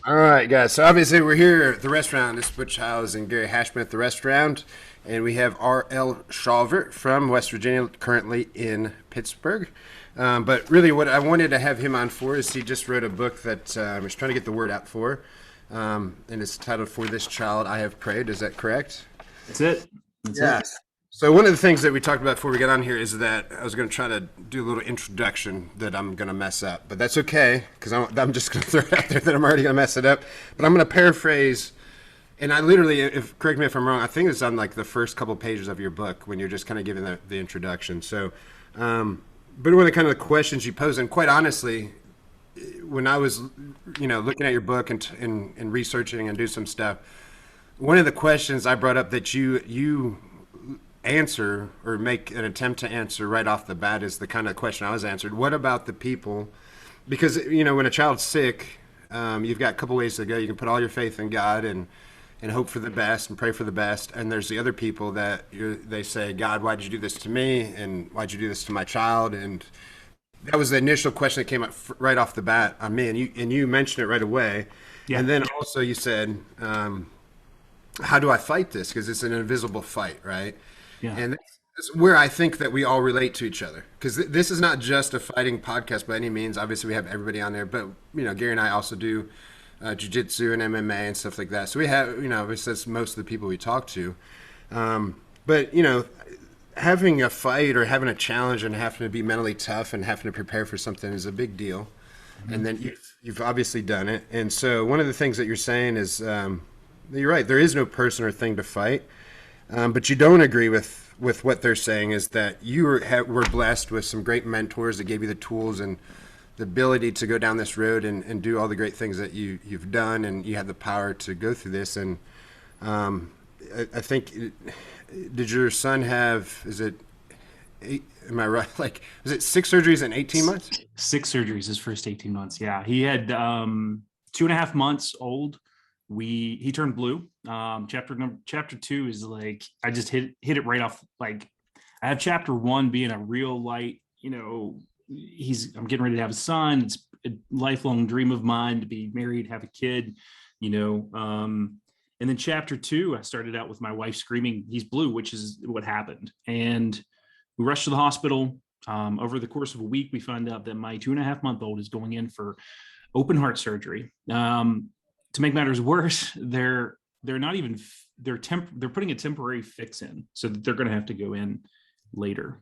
All right, guys. So obviously we're here at the restaurant. This is Butch and Gary Hashman at the restaurant, and we have R.L. Shawver from West Virginia, currently in Pittsburgh. But really, what I wanted to have him on for is he just wrote a book that he's trying to get the word out for, and it's titled "For This Child I Have Prayed." Is that correct? That's it. That's it. Yes. So one of the things that we talked about before we got on here is that I was going to try to do a little introduction that I'm going to mess up, but that's okay because I'm just going to throw it out there that I'm already going to mess it up. But I'm going to paraphrase, and I literally, if correct me if I'm wrong, I think it's on like the first couple pages of your book when you're just kind of giving the introduction. So, but one of the kind of the questions you pose, and quite honestly, when I was, looking at your book and researching and do some stuff, one of the questions I brought up that you answer or make an attempt to answer right off the bat is the kind of question I was answered. What about the people? Because when a child's sick, you've got a couple ways to go. You can put all your faith in God and hope for the best and pray for the best. And there's the other people that they say, God, why'd you do this to me? And why'd you do this to my child? And that was the initial question that came up right off the bat on me. And you mentioned it right away. Yeah. And then also you said, how do I fight this? Because it's an invisible fight, right? Yeah. And that's where I think that we all relate to each other. Because this is not just a fighting podcast by any means. Obviously, we have everybody on there, but Gary and I also do jujitsu and MMA and stuff like that. So we have, obviously that's most of the people we talk to. But having a fight or having a challenge and having to be mentally tough and having to prepare for something is a big deal. Mhm. And then you've obviously done it. And so one of the things that you're saying is, you're right. There is no person or thing to fight. But you don't agree with what they're saying is that you were blessed with some great mentors that gave you the tools and the ability to go down this road and do all the great things that you've done, and you have the power to go through this. And I think, did your son have, is it eight, am I right? Like, is it 6 surgeries in 18 months? 6 surgeries his first 18 months. Yeah. He had 2.5 months old. He turned blue. Chapter two is like I just hit it right off. Like I have chapter one being a real light, I'm getting ready to have a son. It's a lifelong dream of mine to be married, have a kid, you know. And then chapter two, I started out with my wife screaming, "He's blue," which is what happened. And we rushed to the hospital. Over the course of a week, we found out that my 2.5 month old is going in for open heart surgery. To make matters worse, they're not even they're putting a temporary fix in so that they're going to have to go in later.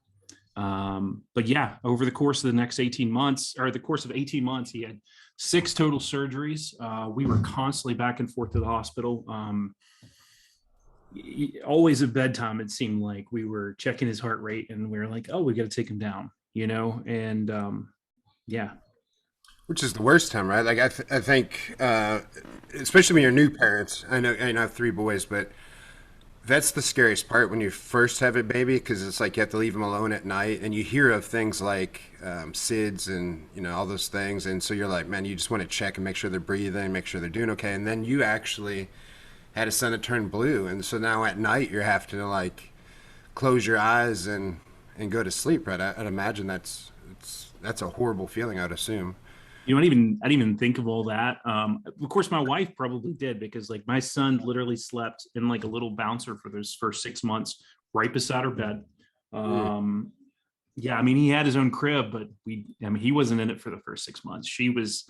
But yeah, over the course of the next 18 months, or the course of 18 months, he had 6 total surgeries. We were constantly back and forth to the hospital. Always at bedtime, it seemed like we were checking his heart rate and we were like, oh, we got to take him down, and yeah. Which is the worst time, right? Like I think, especially when you're new parents. I know I have 3 boys, but that's the scariest part when you first have a baby because it's like you have to leave them alone at night, and you hear of things like SIDS and all those things, and so you're like, man, you just want to check and make sure they're breathing, make sure they're doing okay, and then you actually had a son that turned blue, and so now at night you're having to like close your eyes and go to sleep, right? I'd imagine that's a horrible feeling. I'd assume. I didn't even think of all that. Of course, my wife probably did because like my son literally slept in like a little bouncer for those first 6 months, right beside her bed. Mm. Um, yeah, I mean, he had his own crib, but I mean, he wasn't in it for the first 6 months. She was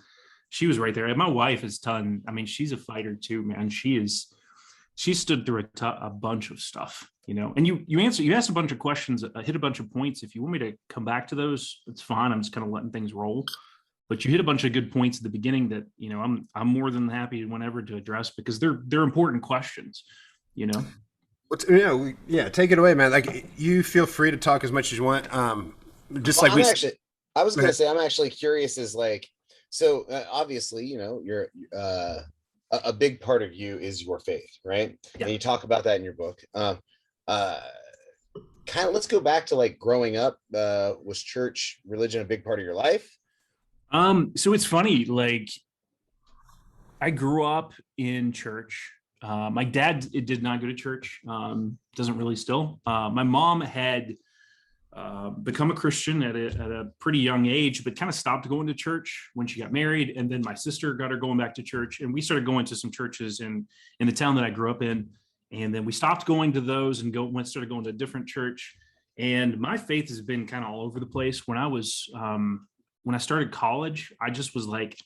right there. And my wife is ton. I mean, she's a fighter too, man. She stood through a bunch of stuff, and you asked a bunch of questions, hit a bunch of points. If you want me to come back to those, it's fine. I'm just kind of letting things roll, but you hit a bunch of good points at the beginning that I'm more than happy whenever to address because they're important questions. you know Yeah, take it away, man. Like you feel free to talk as much as you want. Just Well, like we. I was Go gonna ahead. say, I'm actually curious. Is like, so obviously, you're a big part of you is your faith, right? yeah. And you talk about that in your book. Uh, Kind of, let's go back to like growing up. Was church religion a big part of your life? So it's funny, like I grew up in church. My dad did not go to church, doesn't really still. My mom had become a Christian at a pretty young age, but kind of stopped going to church when she got married. And then my sister got her going back to church, and we started going to some churches in the town that I grew up in. And then we stopped going to those and started going to a different church. And my faith has been kind of all over the place. When I started college, I just was like,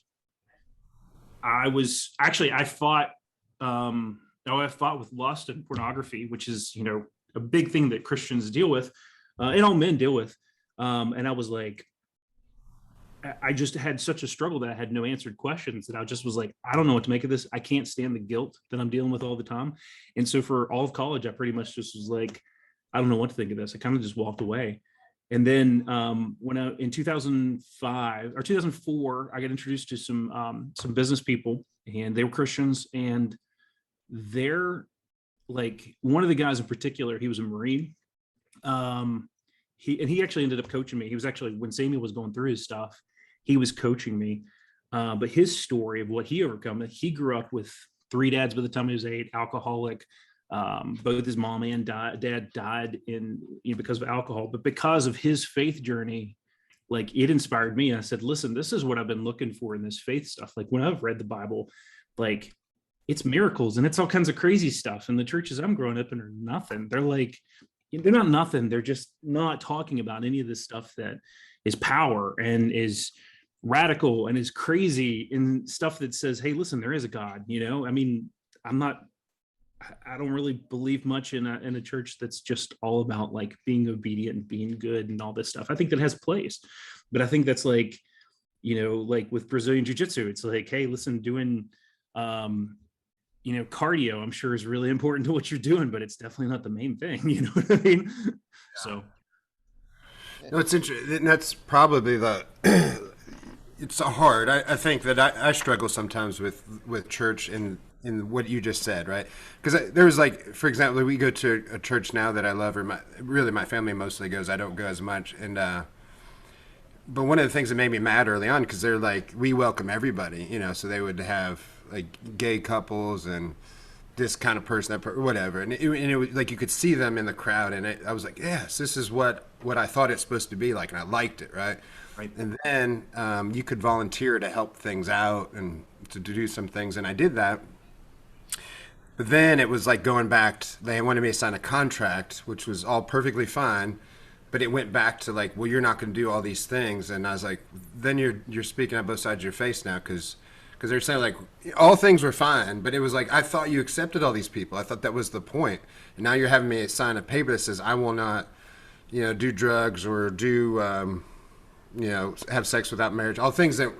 I fought with lust and pornography, which is, a big thing that Christians deal with, and all men deal with. And I was like, I just had such a struggle that I had no answered questions, that I just was like, I don't know what to make of this. I can't stand the guilt that I'm dealing with all the time. And so for all of college, I pretty much just was like, I don't know what to think of this. I kind of just walked away. And then in 2005 or 2004, I got introduced to some business people, and they were Christians. And they're like, one of the guys in particular, he was a Marine. He actually ended up coaching me. He was actually, when Samuel was going through his stuff, he was coaching me. But his story of what he overcome, he grew up with 3 dads by the time he was 8, alcoholic. Both his mom and dad died because of alcohol, but because of his faith journey, like, it inspired me. I said, listen, this is what I've been looking for in this faith stuff. Like, when I've read the Bible, like, it's miracles and it's all kinds of crazy stuff. And the churches I'm growing up in are nothing. They're like, they're not nothing. They're just not talking about any of this stuff that is power and is radical and is crazy, and stuff that says, hey, listen, there is a God. I mean, I don't really believe much in a church that's just all about like being obedient and being good and all this stuff. I think that has a place, but I think that's like, like with Brazilian Jiu-Jitsu, it's like, hey, listen, doing, cardio, I'm sure, is really important to what you're doing, but it's definitely not the main thing. You know what I mean? Yeah. So. No, it's interesting. That's probably it's hard. I think that I struggle sometimes with church in what you just said, right? Because there's like, for example, we go to a church now that I love, or my family mostly goes. I don't go as much, and but one of the things that made me mad early on, because they're like, we welcome everybody, so they would have like gay couples and this kind of person, whatever, and it was like, you could see them in the crowd, and I was like, yes, this is what I thought it's supposed to be like, and I liked it, right? And then you could volunteer to help things out and to do some things, and I did that. But then it was like going back they wanted me to sign a contract, which was all perfectly fine, but it went back to like, well, you're not going to do all these things. And I was like, then you're speaking on both sides of your face now, because they're saying like all things were fine, but it was like, I thought you accepted all these people. I thought that was the point. And now you're having me sign a paper that says I will not, do drugs or do, have sex without marriage, all things that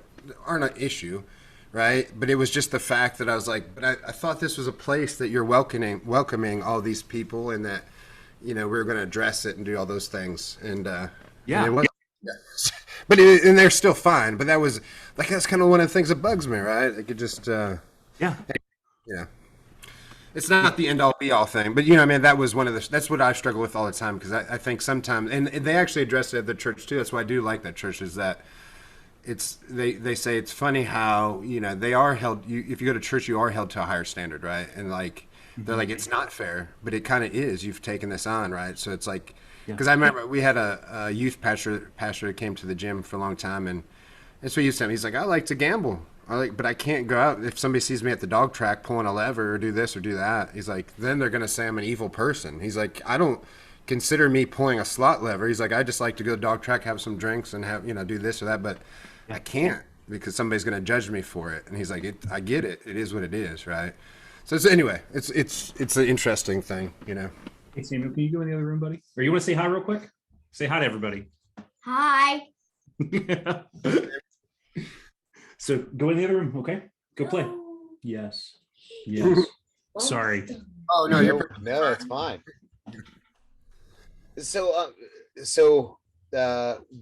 aren't an issue. Right. But it was just the fact that I was like, but I thought this was a place that you're welcoming all these people, and that, we were going to address it and do all those things. And yeah. And it wasn't, but and they're still fine. But that was like, that's kind of one of the things that bugs me. Right. Like, it just, yeah. It's not the end all be all thing, but that was that's what I struggle with all the time. Because I think sometimes, and they actually addressed it at the church too. That's why I do like that church, is that they say it's funny how they are held, if you go to church, you are held to a higher standard, right? And like, they're like, it's not fair, but it kind of is. You've taken this on, right? So it's like, because I remember we had a youth pastor that came to the gym for a long time, and that's what he used to tell me. He's like, I like to gamble, but I can't go out if somebody sees me at the dog track pulling a lever or do this or do that. He's like, then they're gonna say I'm an evil person. He's like, I don't consider me pulling a slot lever. He's like, I just like to go to the dog track, have some drinks, and have do this or that, but I can't, because somebody's going to judge me for it. And he's like, I get it. It is what it is, right? So anyway, it's an interesting thing, Hey, Samuel, can you go in the other room, buddy? Or you want to say hi real quick? Say hi to everybody. Hi. So go in the other room, okay? Go play. Yes. Sorry. Oh, no, no, it's fine. So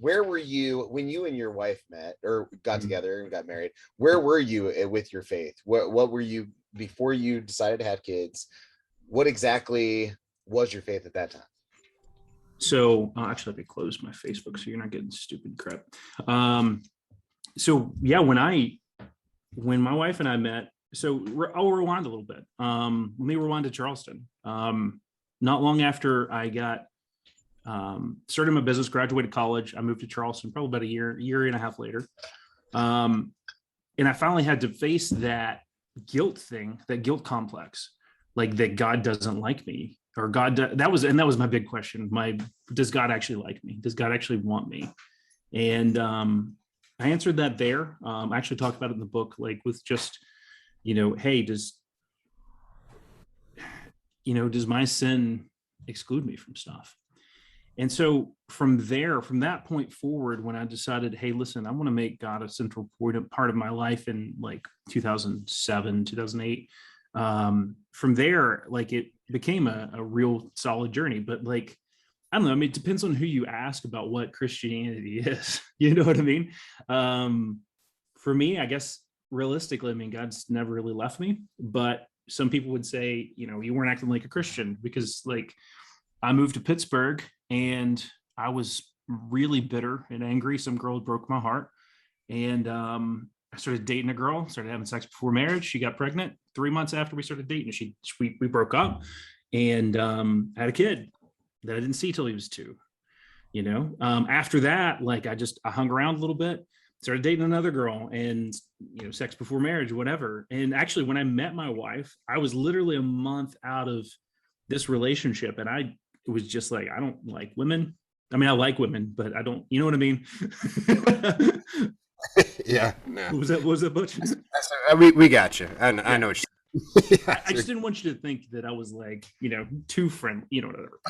where were you when you and your wife met or got together and got married? Where were you with your faith? What were you before you decided to have kids? What exactly was your faith at that time? So actually, let me close my Facebook so you're not getting stupid crap. So yeah, when my wife and I met, so I'll rewind a little bit. Let me rewind to Charleston. Not long after I got Started my business, graduated college. I moved to Charleston probably about a year and a half later. And I finally had to face that guilt thing, that guilt complex, like that God doesn't like me, or that was my big question. Does God actually like me? Does God actually want me? And I answered that there. I actually talked about it in the book, like with just, hey, does my sin exclude me from stuff? And so from that point forward, when I decided, hey, listen, I want to make God a central part of my life in like 2007, 2008. From there, like it became a real solid journey. But like, I don't know. I mean, it depends on who you ask about what Christianity is. You know what I mean? For me, I guess realistically, I mean, God's never really left me. But some people would say, you weren't acting like a Christian, because like I moved to Pittsburgh and I was really bitter and angry. Some girl broke my heart. And I started dating a girl, started having sex before marriage. She got pregnant 3 months after we started dating. We broke up, and had a kid that I didn't see till he was 2. After that, like I hung around a little bit, started dating another girl, and sex before marriage, whatever. And actually, when I met my wife, I was literally a month out of this relationship, and it was just like, I don't like women. I mean, I like women, but I don't, you know what I mean? Yeah. No. What was that, Butch? We got you. I know what you I just didn't want you to think that I was like, too friendly, whatever.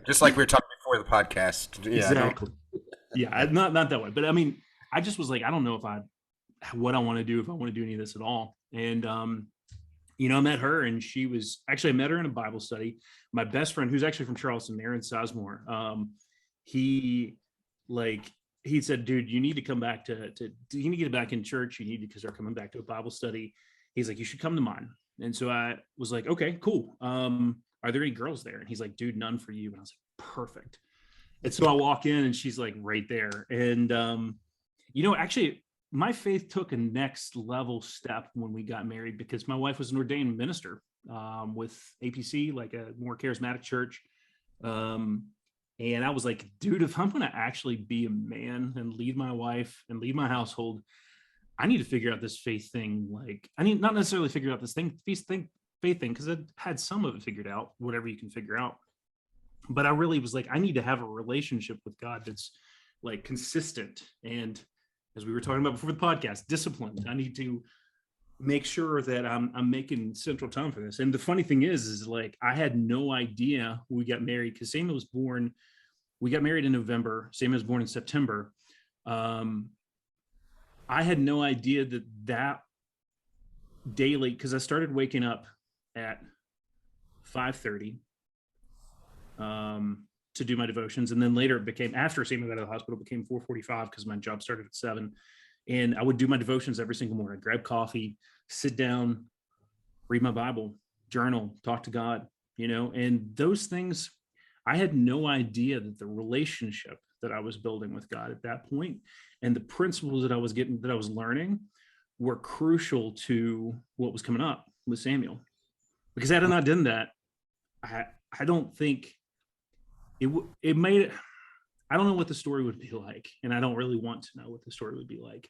Just like we were talking before the podcast. Yeah, exactly. Yeah, not that way. But I mean, I just was like, I don't know what I want to do, if I want to do any of this at all. And I met her, and I met her in a Bible study. My best friend, who's actually from Charleston, Aaron Sizemore, he said, dude, you need to come back you need to get back in church. You need to, because they're coming back to a Bible study. He's like, you should come to mine. And so I was like, okay, cool. Are there any girls there? And he's like, dude, none for you. And I was like, perfect. And so I walk in, and she's like right there. And, actually, my faith took a next level step when we got married, because my wife was an ordained minister with APC, like a more charismatic church. And I was like, dude, if I'm going to actually be a man and lead my wife and lead my household, I need to figure out this faith thing. Like, I need not necessarily figure out this faith thing, because I had some of it figured out, whatever you can figure out. But I really was like, I need to have a relationship with God that's like consistent, and, as we were talking about before the podcast, disciplined. I need to make sure that I'm making central time for this. And the funny thing is like, I had no idea when we got married, because we got married in November. Samuel was born in September. I had no idea that daily, because I started waking up at 5:30 to do my devotions. And then later it became, after Samuel got out of the hospital, it became 4:45, because my job started at 7. And I would do my devotions every single morning. I'd grab coffee, sit down, read my Bible, journal, talk to God, and those things, I had no idea that the relationship that I was building with God at that point, and the principles that I was learning, were crucial to what was coming up with Samuel. Because had I not done that, I don't think it made it. I don't know what the story would be like, and I don't really want to know what the story would be like.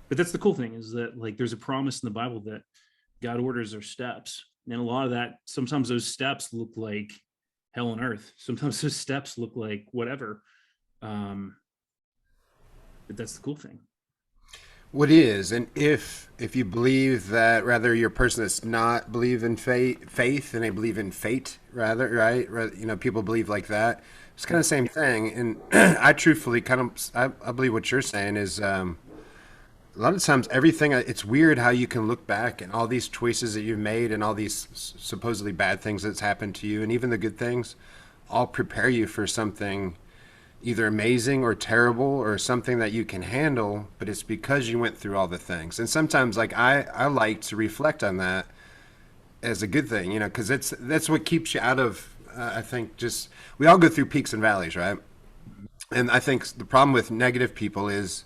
But that's the cool thing, is that like there's a promise in the Bible that God orders our steps, and a lot of that, sometimes those steps look like hell on earth. Sometimes those steps look like whatever. But that's the cool thing. What is, and if you believe that, rather, you're a person that's not believe in faith, and they believe in fate, rather, right? People believe like that. It's kind of the same thing. And I truthfully I believe what you're saying is, a lot of times everything, it's weird how you can look back and all these choices that you've made and all these supposedly bad things that's happened to you, and even the good things, all prepare you for something either amazing or terrible, or something that you can handle, but it's because you went through all the things. And sometimes, like, I like to reflect on that as a good thing, because that's what keeps you out of, I think, just, we all go through peaks and valleys, right? And I think the problem with negative people is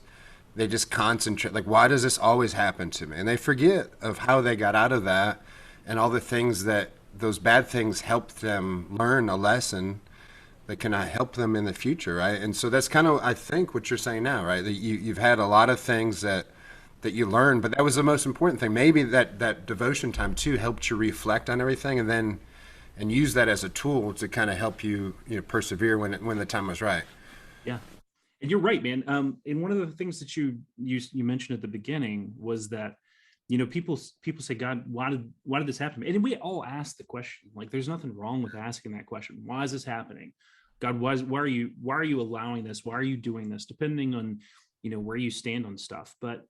they just concentrate, like, why does this always happen to me? And they forget of how they got out of that, and all the things that those bad things helped them learn a lesson that can help them in the future, right? And so that's kind of, I think, what you're saying now, right? That you've had a lot of things that you learned, but that was the most important thing. Maybe that devotion time too helped you reflect on everything, and then and use that as a tool to kind of help you, persevere when the time was right. Yeah. And you're right, man. And one of the things that you mentioned at the beginning was that, people say, God, why did this happen? And we all ask the question. Like, there's nothing wrong with asking that question. Why is this happening? God, why are you allowing this? Why are you doing this? Depending on, where you stand on stuff. But,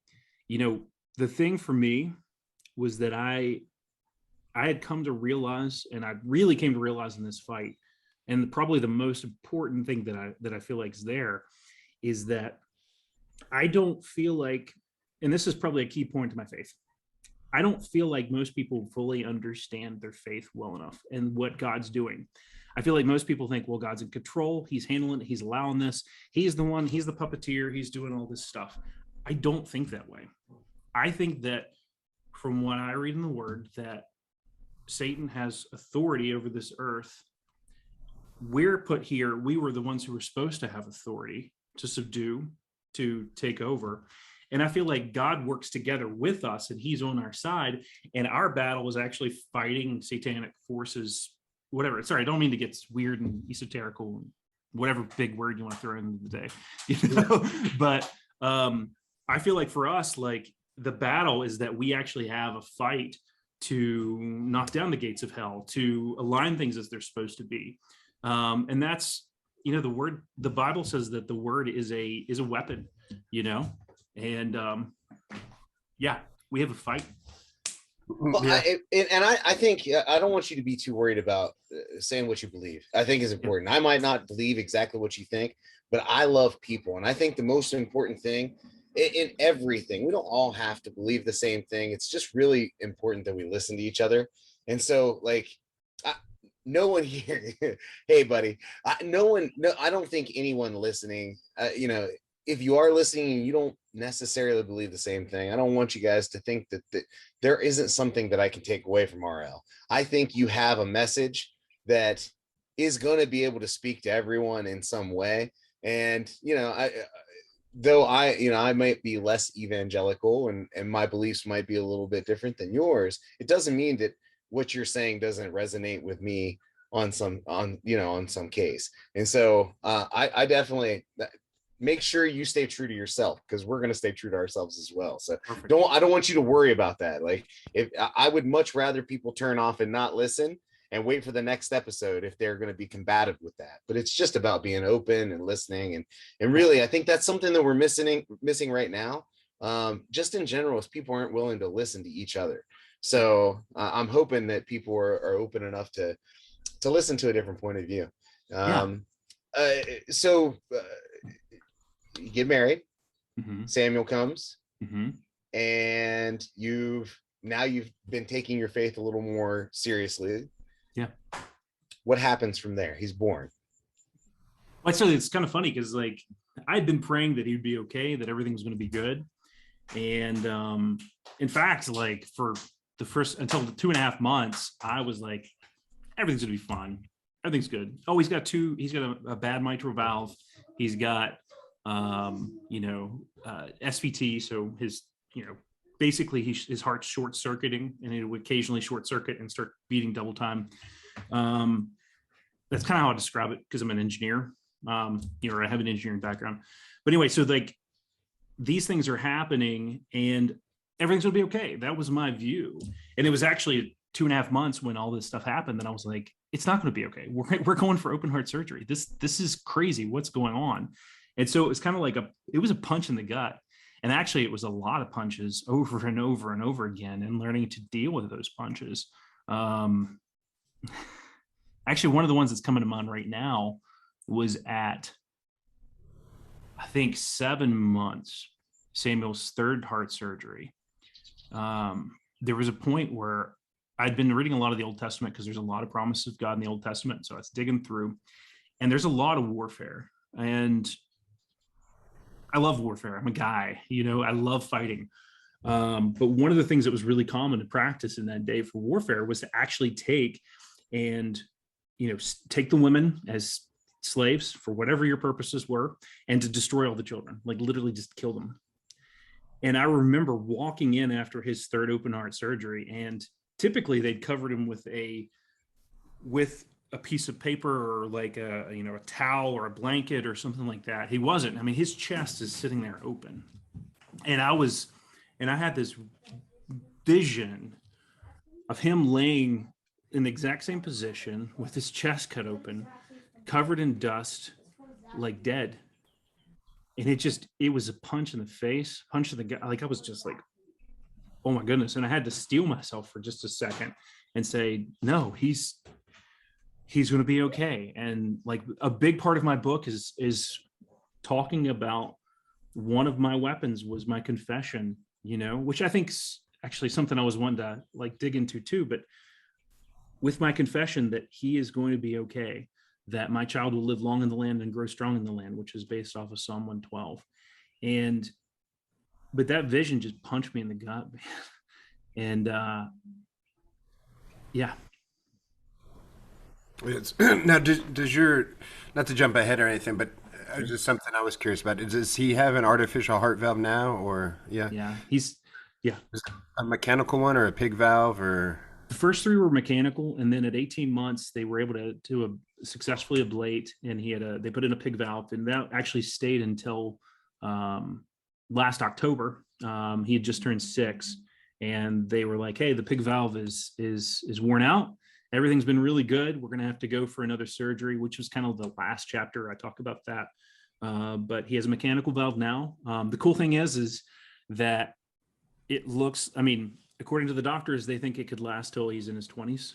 the thing for me was that I had come to realize, and I really came to realize in this fight, and probably the most important thing that I feel like is there, is that I don't feel like, and this is probably a key point to my faith, I don't feel like most people fully understand their faith well enough and what God's doing. I feel like most people think, well, God's in control. He's handling it. He's allowing this. He's the puppeteer. He's doing all this stuff. I don't think that way. I think that from what I read in the word, that Satan has authority over this earth. We're put here. We were the ones who were supposed to have authority to subdue, to take over. And I feel like God works together with us, and he's on our side. And our battle is actually fighting satanic forces, whatever. Sorry, I don't mean to get weird and esoterical, whatever big word you want to throw in the day, But I feel like for us, like, the battle is that we actually have a fight to knock down the gates of hell, to align things as they're supposed to be. And that's, the Bible says that the word is a weapon, and yeah, we have a fight. Well, Yeah. I think I don't want you to be too worried about saying what you believe. I think is important. I might not believe exactly what you think, but I love people. And I think the most important thing in everything, we don't all have to believe the same thing. It's just really important that we listen to each other. And so, like, no one here, hey, buddy, I don't think anyone listening, if you are listening and you don't necessarily believe the same thing, I don't want you guys to think that there isn't something that I can take away from RL. I think you have a message that is going to be able to speak to everyone in some way. And, I might be less evangelical and my beliefs might be a little bit different than yours. It doesn't mean that what you're saying doesn't resonate with me on some case. And so I definitely make sure you stay true to yourself, because we're going to stay true to ourselves as well. So Perfect. I don't want you to worry about that. Like, if I would much rather people turn off and not listen and wait for the next episode if they're going to be combative with that. But it's just about being open and listening. And really, I think that's something that we're missing right now. Just in general, is people aren't willing to listen to each other. So I'm hoping that people are open enough to listen to a different point of view. You get married, Samuel comes, and you've been taking your faith a little more seriously. Yeah. What happens from there? He's born. Well, actually, it's kind of funny because, like, I'd been praying that he'd be okay, that everything was going to be good. And in fact, like, for the first, until the 2.5 months, I was like, everything's going to be fine. Everything's good. Oh, he's got a bad mitral valve. He's got, SVT. So his, basically his heart's short circuiting, and it would occasionally short circuit and start beating double time. That's kind of how I describe it, because I'm an engineer. I have an engineering background. But anyway, so, like, these things are happening and everything's gonna be okay. That was my view. And it was actually 2.5 months when all this stuff happened that I was like, it's not going to be okay. We're going for open heart surgery. This is crazy. What's going on? And so it was kind of like it was a punch in the gut. And actually, it was a lot of punches over and over and over again, and learning to deal with those punches. Actually, one of the ones that's coming to mind right now was at, I think, 7 months, Samuel's third heart surgery. There was a point where I'd been reading a lot of the Old Testament, because there's a lot of promises of God in the Old Testament. So I was digging through, and there's a lot of warfare. And I love warfare. I'm a guy, I love fighting. But one of the things that was really common to practice in that day for warfare was to actually take and, take the women as slaves for whatever your purposes were, and to destroy all the children, like literally just kill them. And I remember walking in after his third open heart surgery, and typically they'd covered him with a piece of paper, or like a towel or a blanket or something like that. He wasn't. I mean, his chest is sitting there open, and I had this vision of him laying in the exact same position with his chest cut open, covered in dust, like dead. And it was a punch in the face, punch in the gut. Like, I was just like, oh my goodness. And I had to steel myself for just a second and say, no, he's going to be okay. And like, a big part of my book is talking about one of my weapons was my confession, which I think's actually something I was wanting to like dig into too. But with my confession that he is going to be okay, that my child will live long in the land and grow strong in the land, which is based off of Psalm 112. But that vision just punched me in the gut, man. And yeah. Now, does your, not to jump ahead or anything, but just something I was curious about. Does he have an artificial heart valve now, or yeah? Yeah. Is it a mechanical one or a pig valve, or? The first three were mechanical, and then at 18 months they were able to successfully ablate, and they put in a pig valve, and that actually stayed until last October. He had just turned 6, and they were like, "Hey, the pig valve is worn out. Everything's been really good. We're going to have to go for another surgery," which was kind of the last chapter. I talk about that, but he has a mechanical valve now. The cool thing is that it looks. I mean, according to the doctors, they think it could last till he's in his 20s,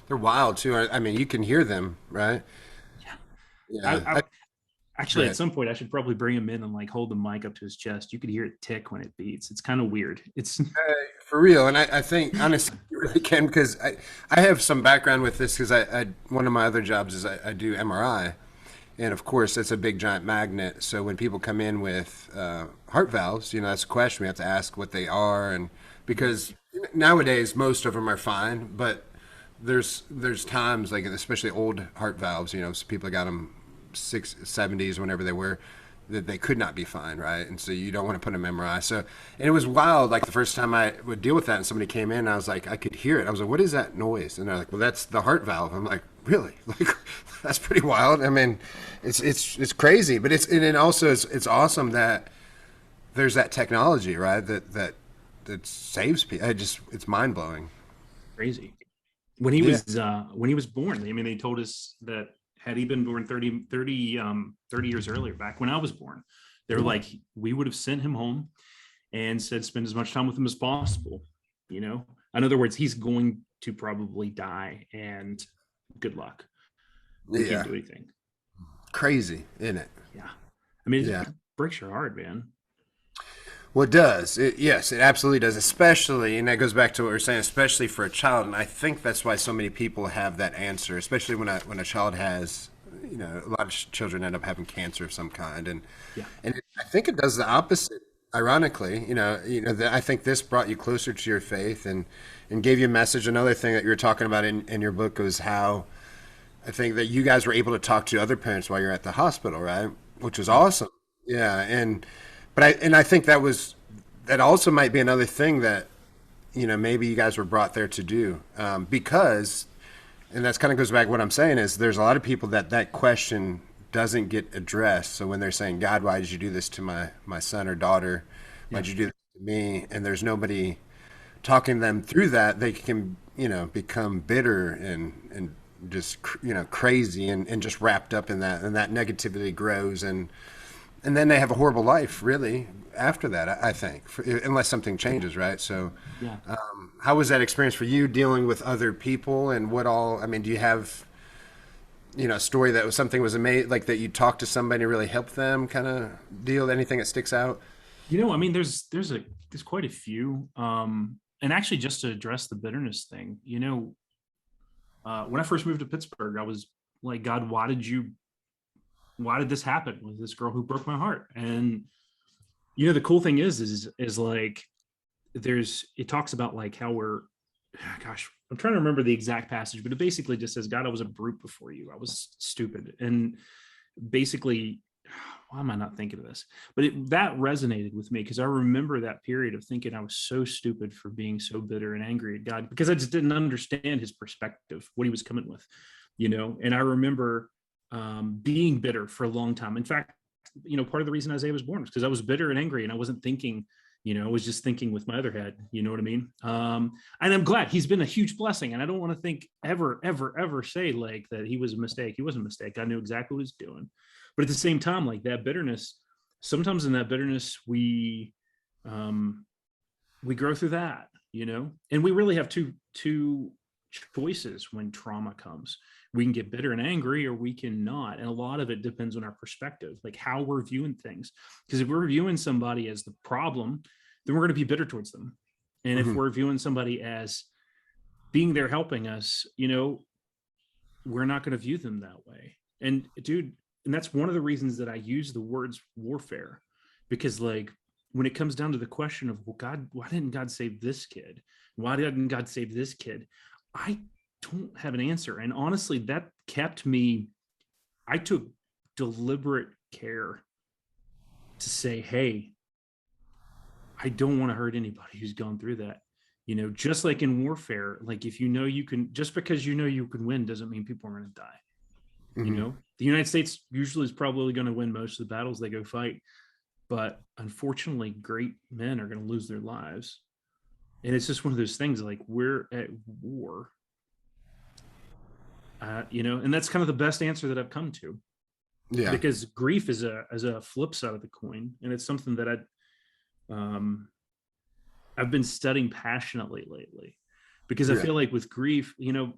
They're wild too. I mean, you can hear them, right? Yeah. Yeah. Actually, at some point, I should probably bring him in and like hold the mic up to his chest. You could hear it tick when it beats. It's kind of weird. It's For real. And I think honestly, you really can, because I have some background with this, because I one of my other jobs is I do MRI. And of course, it's a big giant magnet. So when people come in with heart valves, that's a question we have to ask what they are, and because nowadays most of them are fine, but there's times, like especially old heart valves, so people got them 70s, whenever they were, that they could not be fine, right? And so you don't want to put them in MRI. So, and it was wild. Like the first time I would deal with that, and somebody came in, I was like, I could hear it. I was like, what is that noise? And they're like, well, that's the heart valve. I'm like, really? Like, that's pretty wild. I mean, it's crazy, but and also it's awesome that there's that technology, right? That saves people. It's mind blowing. crazy. When he was born, I mean, they told us that had he been born 30 years earlier, back when I was born, they were like, we would have sent him home and said, spend as much time with him as possible. In other words, he's going to probably die, and good luck. We can't do anything. Crazy, isn't it? Yeah. I mean, it breaks your heart, man. Well, it does. Yes, it absolutely does. Especially, and that goes back to what we were saying, especially for a child. And I think that's why so many people have that answer, especially when a child has, a lot of children end up having cancer of some kind. And I think it does the opposite. Ironically, I think this brought you closer to your faith and gave you a message. Another thing that you were talking about in your book was how I think that you guys were able to talk to other parents while you're at the hospital, right? Which was awesome. Yeah, But I think that also might be another thing that, maybe you guys were brought there to do, because, and that's kind of goes back to what I'm saying, is there's a lot of people that question doesn't get addressed. So when they're saying, God, why did you do this to my son or daughter? Why'd you do this to me? And there's nobody talking them through that, they can, become bitter and just, crazy and just wrapped up in that, and that negativity grows, and then they have a horrible life, really, after that, I think, unless something changes, right? So how was that experience for you, dealing with other people, and do you have, a story that was something was amazing, like that you talked to somebody and really helped them kind of deal with anything that sticks out? I mean, there's quite a few. And actually, just to address the bitterness thing, when I first moved to Pittsburgh, I was like, God, why did this happen with this girl who broke my heart? And You know, the cool thing is like it talks about like how we're, gosh, I'm trying to remember the exact passage, but it basically just says, God, I was a brute before you. I was stupid. And basically, why am I not thinking of this? But that resonated with me because I remember that period of thinking I was so stupid for being so bitter and angry at God because I just didn't understand his perspective, what he was coming with, you know? And I remember being bitter for a long time. In fact, you know, part of the reason Isaiah was born was because I was bitter and angry and I wasn't thinking, you know, I was just thinking with my other head, you know what I mean? And I'm glad he's been a huge blessing. And I don't want to think ever say like that he was a mistake. He wasn't a mistake. I knew exactly what he was doing. But at the same time, like that bitterness, sometimes in that bitterness, we grow through that, you know, and we really have two choices when trauma comes. We can get bitter and angry, or we can not. And a lot of it depends on our perspective, like how we're viewing things. Because if we're viewing somebody as the problem, then we're going to be bitter towards them. And if we're viewing somebody as being there helping us, you know, we're not going to view them that way. And dude, and that's one of the reasons that I use the words warfare, because like when it comes down to the question of, well, God, why didn't God save this kid? Why didn't God save this kid? I don't have an answer. And honestly, that kept me, I took deliberate care to say, hey, I don't want to hurt anybody who's gone through that. You know, just like in warfare, like if you know you can, just because you know you can win doesn't mean people are going to die. You know, the United States usually is probably going to win most of the battles they go fight. But unfortunately, great men are going to lose their lives. And it's just one of those things, like we're at war. You know, and that's kind of the best answer that I've come to. Yeah. Because grief is a flip side of the coin. And it's something that I've been studying passionately lately. Because I feel like with grief, you know,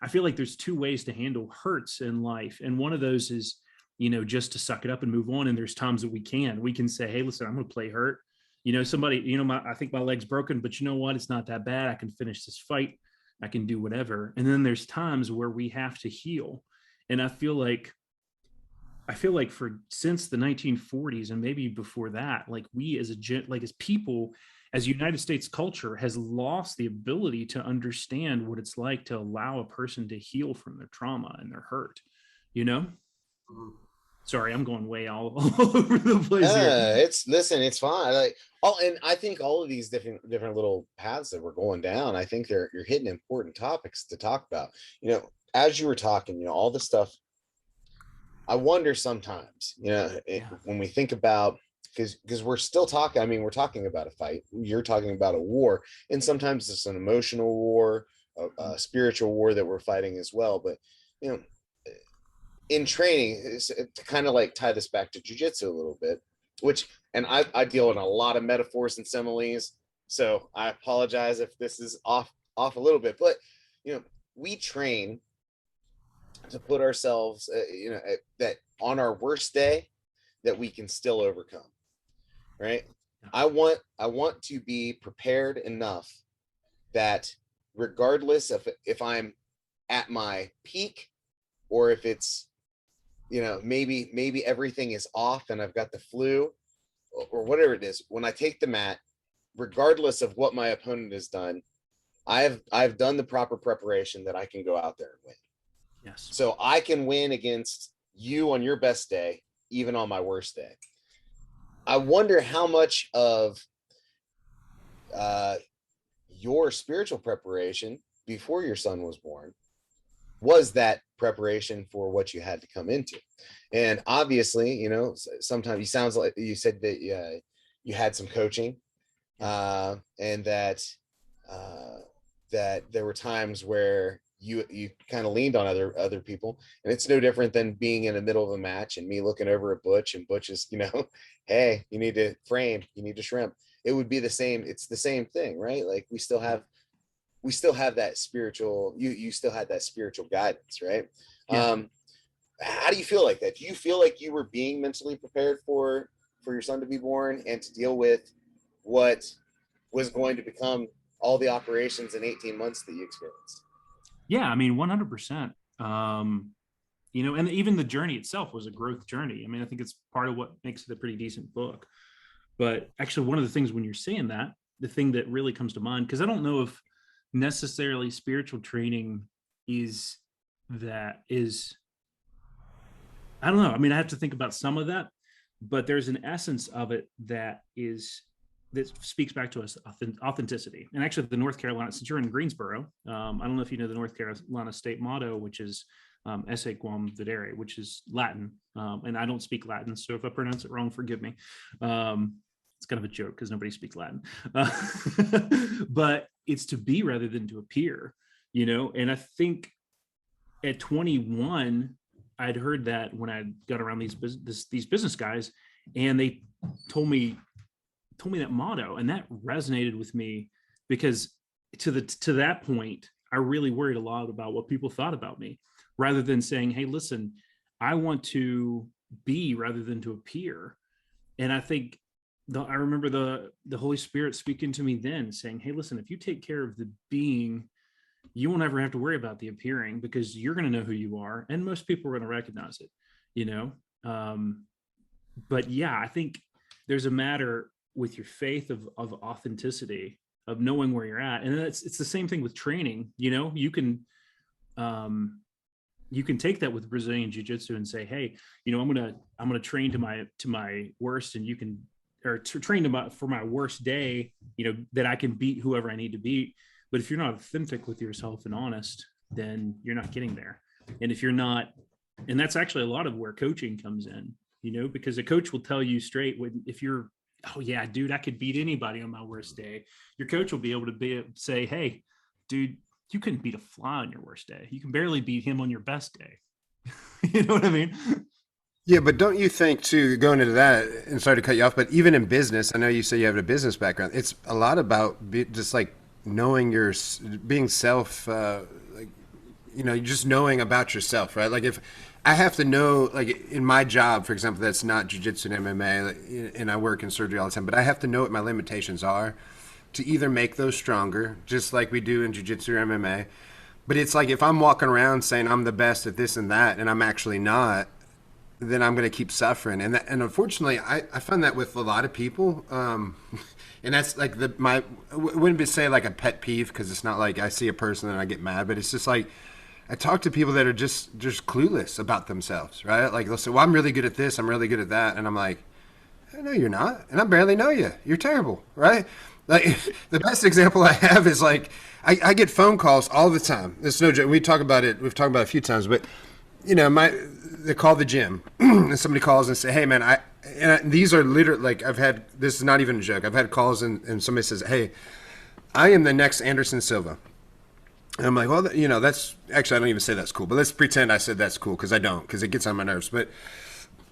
I feel like there's two ways to handle hurts in life. And one of those is, you know, just to suck it up and move on. And there's times that we can say, hey, listen, I'm going to play hurt. You know, somebody, you know, I think my leg's broken, but you know what? It's not that bad. I can finish this fight. I can do whatever. And then there's times where we have to heal. And I feel like for since the 1940s and maybe before that, like we as as people, as United States culture has lost the ability to understand what it's like to allow a person to heal from their trauma and their hurt, you know? Sorry, I'm going way all over the place here. It's fine. Like and I think all of these different little paths that we're going down, I think you're hitting important topics to talk about. You know, as you were talking, you know, all the stuff. I wonder sometimes, you know, when we think about, because we're still talking, I mean, we're talking about a fight, you're talking about a war, and sometimes it's an emotional war, a spiritual war that we're fighting as well. But, you know, in training, to kind of like tie this back to jujitsu a little bit, and I deal in a lot of metaphors and similes, so I apologize if this is off a little bit, but, you know, we train to put ourselves, you know, that on our worst day that we can still overcome, right? I want to be prepared enough that regardless of if I'm at my peak or if it's, you know, maybe everything is off and I've got the flu or whatever it is, when I take the mat, regardless of what my opponent has done, I've done the proper preparation that I can go out there and win. Yes. So I can win against you on your best day, even on my worst day. I wonder how much of your spiritual preparation before your son was born was that preparation for what you had to come into. And obviously, you know, sometimes it sounds like you said that you had some coaching, and that there were times where you kind of leaned on other people, and it's no different than being in the middle of a match and me looking over at Butch, and Butch is, you know, hey, you need to frame, you need to shrimp. It would be the same. It's the same thing, right? Like we still have that spiritual, you still had that spiritual guidance, right? How do you feel like that? Do you feel like you were being mentally prepared for your son to be born and to deal with what was going to become all the operations in 18 months that you experienced? Yeah, I mean, 100%. You know, and even the journey itself was a growth journey. I mean, I think it's part of what makes it a pretty decent book. But actually, one of the things when you're saying that, the thing that really comes to mind, because I don't know if necessarily spiritual training is that is, I don't know. I mean, I have to think about some of that, but there's an essence of it that speaks back to us authenticity. And actually, the North Carolina, since you're in Greensboro, I don't know if you know the North Carolina state motto, which is esse quam videre, which is Latin. And I don't speak Latin, so if I pronounce it wrong, forgive me. It's kind of a joke because nobody speaks Latin. But it's to be rather than to appear, and I think at 21, I'd heard that when I got around these business guys, and they told me that motto, and that resonated with me because to that point, I really worried a lot about what people thought about me, rather than saying, "Hey, listen, I want to be rather than to appear." And I think I remember the Holy Spirit speaking to me then, saying, "Hey, listen, if you take care of the being, you won't ever have to worry about the appearing, because you're going to know who you are, and most people are going to recognize it." But yeah, I think there's a matter with your faith of authenticity, of knowing where you're at, and it's the same thing with training. You can take that with Brazilian Jiu-Jitsu and say, "Hey, I'm gonna train to my worst, and you can." Or to train for my worst day, that I can beat whoever I need to beat. But if you're not authentic with yourself and honest, then you're not getting there. And if you're not, and that's actually a lot of where coaching comes in, because a coach will tell you straight if you're, "Oh yeah, dude, I could beat anybody on my worst day." Your coach will be able to say, "Hey, dude, you couldn't beat a fly on your worst day. You can barely beat him on your best day." You know what I mean? Yeah, but don't you think, too, going into that, and sorry to cut you off, but even in business, I know you say you have a business background. It's a lot about just like knowing being self, just knowing about yourself, right? Like if I have to know, like in my job, for example, that's not jiu-jitsu and MMA, and I work in surgery all the time, but I have to know what my limitations are to either make those stronger, just like we do in jiu-jitsu or MMA. But it's like if I'm walking around saying I'm the best at this and that, and I'm actually not, then I'm going to keep suffering. And unfortunately, I find that with a lot of people. And that's like wouldn't say like a pet peeve, because it's not like I see a person and I get mad, but it's just like I talk to people that are just clueless about themselves, right? Like they'll say, "Well, I'm really good at this, I'm really good at that." And I'm like, "No, you're not. And I barely know you. You're terrible," right? Like the best example I have is like, I get phone calls all the time. It's no joke. We've talked about it a few times, but they call the gym and somebody calls and say, "Hey man, these are literally like, this is not even a joke. I've had calls and somebody says, "Hey, I am the next Anderson Silva." And I'm like, "Well, that's actually, I don't even say that's cool, but let's pretend I said that's cool," because I don't, because it gets on my nerves. But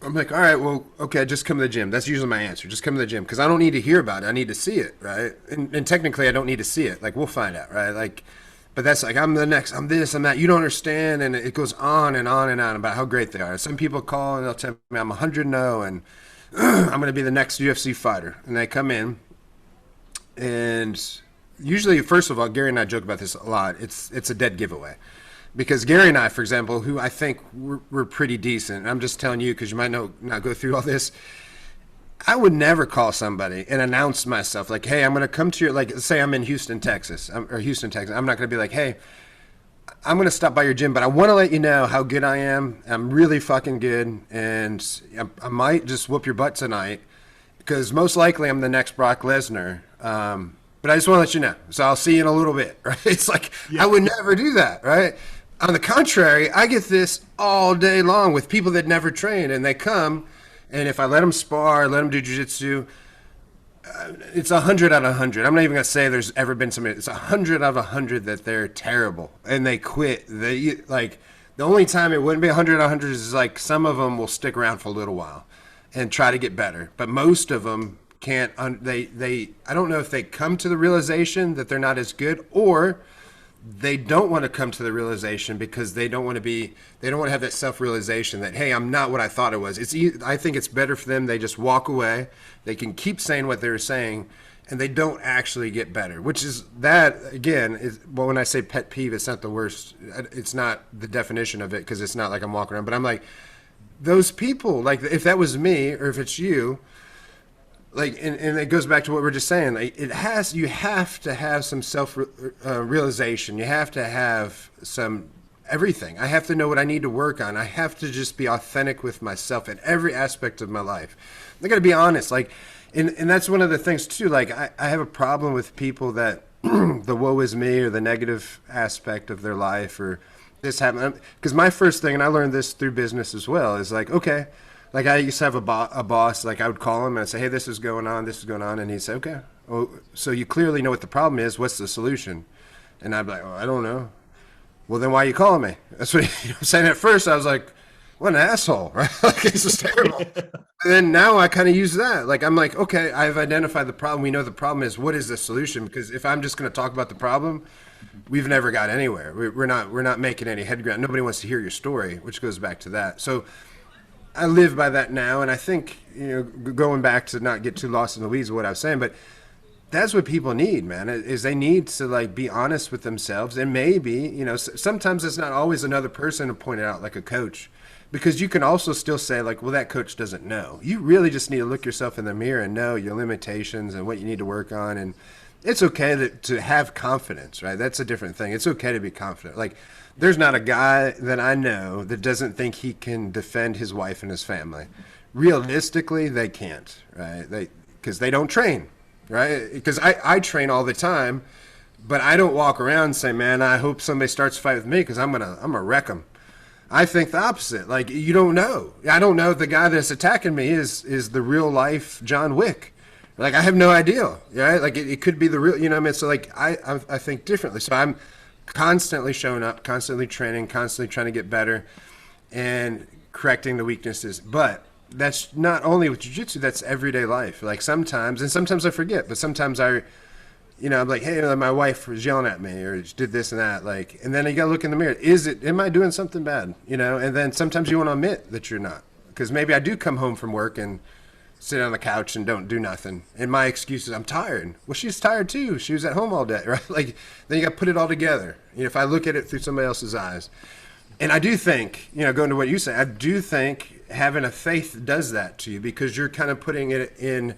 I'm like, "All right, well, okay, just come to the gym." That's usually my answer. Just come to the gym, because I don't need to hear about it. I need to see it, right? And technically I don't need to see it. Like, we'll find out, right? Like, but that's like, "I'm the next, I'm this, I'm that. You don't understand." And it goes on and on and on about how great they are. Some people call and they'll tell me I'm 100-0 and I'm going to be the next UFC fighter. And they come in, and usually, first of all, Gary and I joke about this a lot. It's a dead giveaway. Because Gary and I, for example, who I think we're pretty decent, and I'm just telling you because you might not go through all this, I would never call somebody and announce myself like, "Hey, I'm going to come to your," like, say I'm in Houston, Texas. I'm not going to be like, "Hey, I'm going to stop by your gym, but I want to let you know how good I am. I'm really fucking good, and I might just whoop your butt tonight, because most likely I'm the next Brock Lesnar. But I just want to let you know. So I'll see you in a little bit," right? It's like, I would never do that, right? On the contrary, I get this all day long with people that never train, and they come, and if I let them spar, let them do jiu-jitsu, it's 100 out of 100. I'm not even going to say there's ever been somebody. It's 100 out of 100 that they're terrible, and they quit. Like, the only time it wouldn't be 100 out of 100 is like some of them will stick around for a little while and try to get better, but most of them can't. I don't know if they come to the realization that they're not as good, or they don't want to come to the realization because they don't want to have that self-realization that, "Hey, I'm not what I thought I was." I think it's better for them. They just walk away. They can keep saying what they're saying, and they don't actually get better, which is, that again, well, when I say pet peeve, it's not the worst. It's not the definition of it, because it's not like I'm walking around, but I'm like, those people, like if that was me or if it's you, like, and it goes back to what we're just saying. Like, you have to have some self realization. You have to have some everything. I have to know what I need to work on. I have to just be authentic with myself in every aspect of my life. I got to be honest. Like, and that's one of the things too. Like, I have a problem with people that the woe is me or the negative aspect of their life or this happened. Because my first thing, and I learned this through business as well, is like, okay, like I used to have a boss, like I would call him and I'd say, hey, this is going on, this is going on. And he'd say, okay, well, so you clearly know what the problem is. What's the solution? And I'd be like, oh, I don't know. Well, then why are you calling me? That's what I'm saying. At first, I was like, what an asshole, right? Like, this is terrible. And then now I kind of use that. Like, I'm like, okay, I've identified the problem. We know the problem is. What is the solution? Because if I'm just going to talk about the problem, we've never got anywhere. We're not making any headground. Nobody wants to hear your story, which goes back to that. So I live by that now. And I think, going back to not get too lost in the weeds of what I was saying, but that's what people need, man, is they need to like be honest with themselves. And maybe, sometimes it's not always another person to point it out, like a coach, because you can also still say like, well, that coach doesn't know. You really just need to look yourself in the mirror and know your limitations and what you need to work on. And it's okay to have confidence, right? That's a different thing. It's okay to be confident. Like, there's not a guy that I know that doesn't think he can defend his wife and his family. Realistically, they can't, right? Because they don't train. Right? Because I train all the time, but I don't walk around saying, man, I hope somebody starts a fight with me because I'm gonna wreck them. I think the opposite. Like, you don't know. I don't know if the guy that's attacking me is the real life John Wick. Like, I have no idea. Right? Like, it could be the real, what I mean? So like, I think differently. So I'm constantly showing up, constantly training, constantly trying to get better and correcting the weaknesses. But that's not only with jiu-jitsu, that's everyday life. Like, sometimes I forget, but sometimes I'm like, hey, my wife was yelling at me or did this and that. Like, and then you got to look in the mirror. Am I doing something bad? And then sometimes you want to admit that you're not, because maybe I do come home from work and sit on the couch and don't do nothing. And my excuse is I'm tired. Well, she's tired too. She was at home all day, right? Like, then you got to put it all together. If I look at it through somebody else's eyes. And I do think, going to what you say, I do think having a faith does that to you, because you're kind of putting it in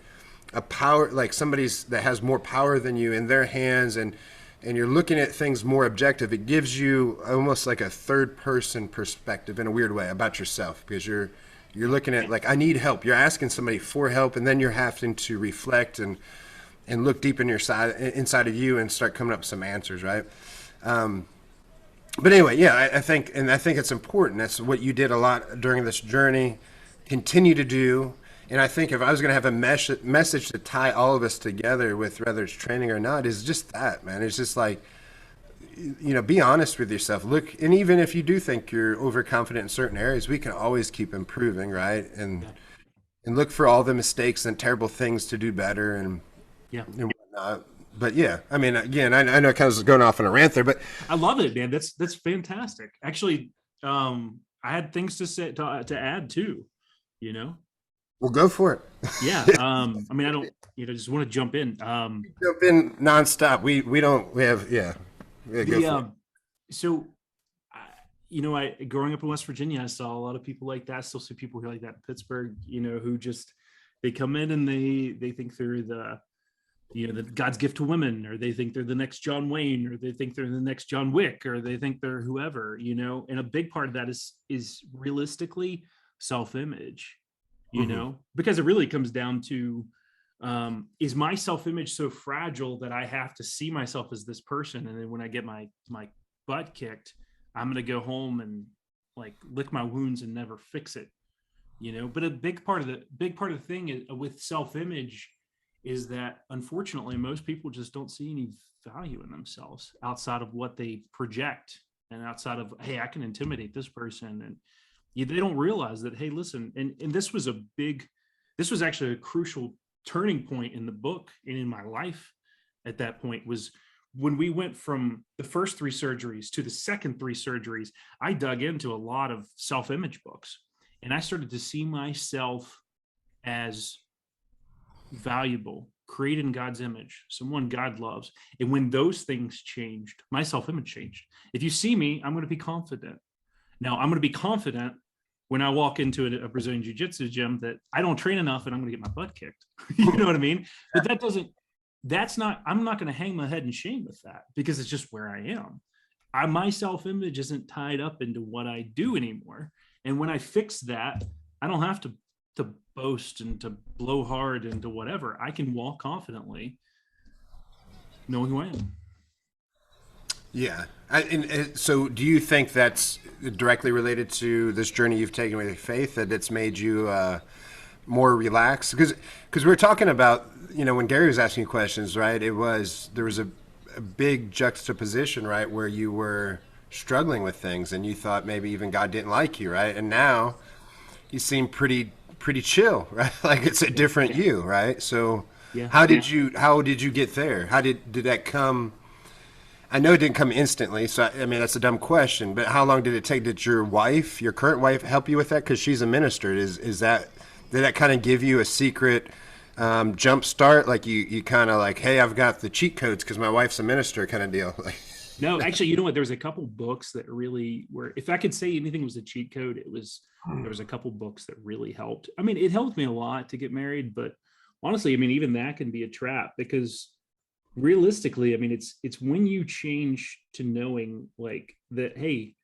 a power, like somebody's that has more power than you in their hands, and you're looking at things more objective. It gives you almost like a third person perspective in a weird way about yourself, because you're looking at like, I need help. You're asking somebody for help, and then you're having to reflect and look deep in inside of you and start coming up with some answers, right? But anyway, yeah, I think it's important. That's what you did a lot during this journey, continue to do. And I think if I was going to have a message to tie all of us together with, whether it's training or not, is just that, man. It's just like, be honest with yourself. Look, and even if you do think you're overconfident in certain areas, we can always keep improving, right? And look for all the mistakes and terrible things to do better and whatnot. But yeah, I mean, again, I know I kind of was going off on a rant there, but I love it, man. That's fantastic. Actually, I had things to say to add too. We'll go for it. Yeah. I mean, I don't. Just want to jump in. Jump in nonstop. We have. Yeah. So, I growing up in West Virginia, I saw a lot of people like that. I still see people who are like that in Pittsburgh. Who just they come in and they think they're the God's gift to women, or they think they're the next John Wayne, or they think they're the next John Wick, or they think they're whoever, and a big part of that is realistically self-image, because it really comes down to, is my self-image so fragile that I have to see myself as this person? And then when I get my butt kicked, I'm going to go home and like lick my wounds and never fix it, but a big part of the thing is, with self-image, is that unfortunately most people just don't see any value in themselves outside of what they project, and outside of, hey, I can intimidate this person. And they don't realize that, hey, listen, and this was actually a crucial turning point in the book and in my life at that point, was when we went from the first 3 surgeries to the second 3 surgeries. I dug into a lot of self-image books, and I started to see myself as valuable, created in God's image, someone God loves. And when those things changed, my self-image changed. If you see me, I'm going to be confident. Now, I'm going to be confident when I walk into a Brazilian jiu-jitsu gym that I don't train enough and I'm going to get my butt kicked. You know what I mean? But I'm not going to hang my head in shame with that, because it's just where I am. My self-image isn't tied up into what I do anymore. And when I fix that, I don't have to boast and to blow hard and to whatever. I can walk confidently knowing who I am. Yeah. So do you think that's directly related to this journey you've taken with your faith, that it's made you more relaxed? Because we're talking about, when Gary was asking questions, right, there was a big juxtaposition, right, where you were struggling with things and you thought maybe even God didn't like you, right? And now you seem pretty chill, right? Like it's a different you, right? So how did you get there? How did that come? I know it didn't come instantly, so I mean that's a dumb question. But how long did it take? Did your current wife, help you with that? Because she's a minister. Did that kind of give you a secret jump start? Like you kind of like, hey, I've got the cheat codes because my wife's a minister, kind of deal. No, actually, you know what? There was a couple books that really were. If I could say anything was a cheat code, there was a couple books that really helped. I mean, it helped me a lot to get married, but honestly, I mean, even that can be a trap, because realistically, I mean, it's when you change to knowing like that, hey,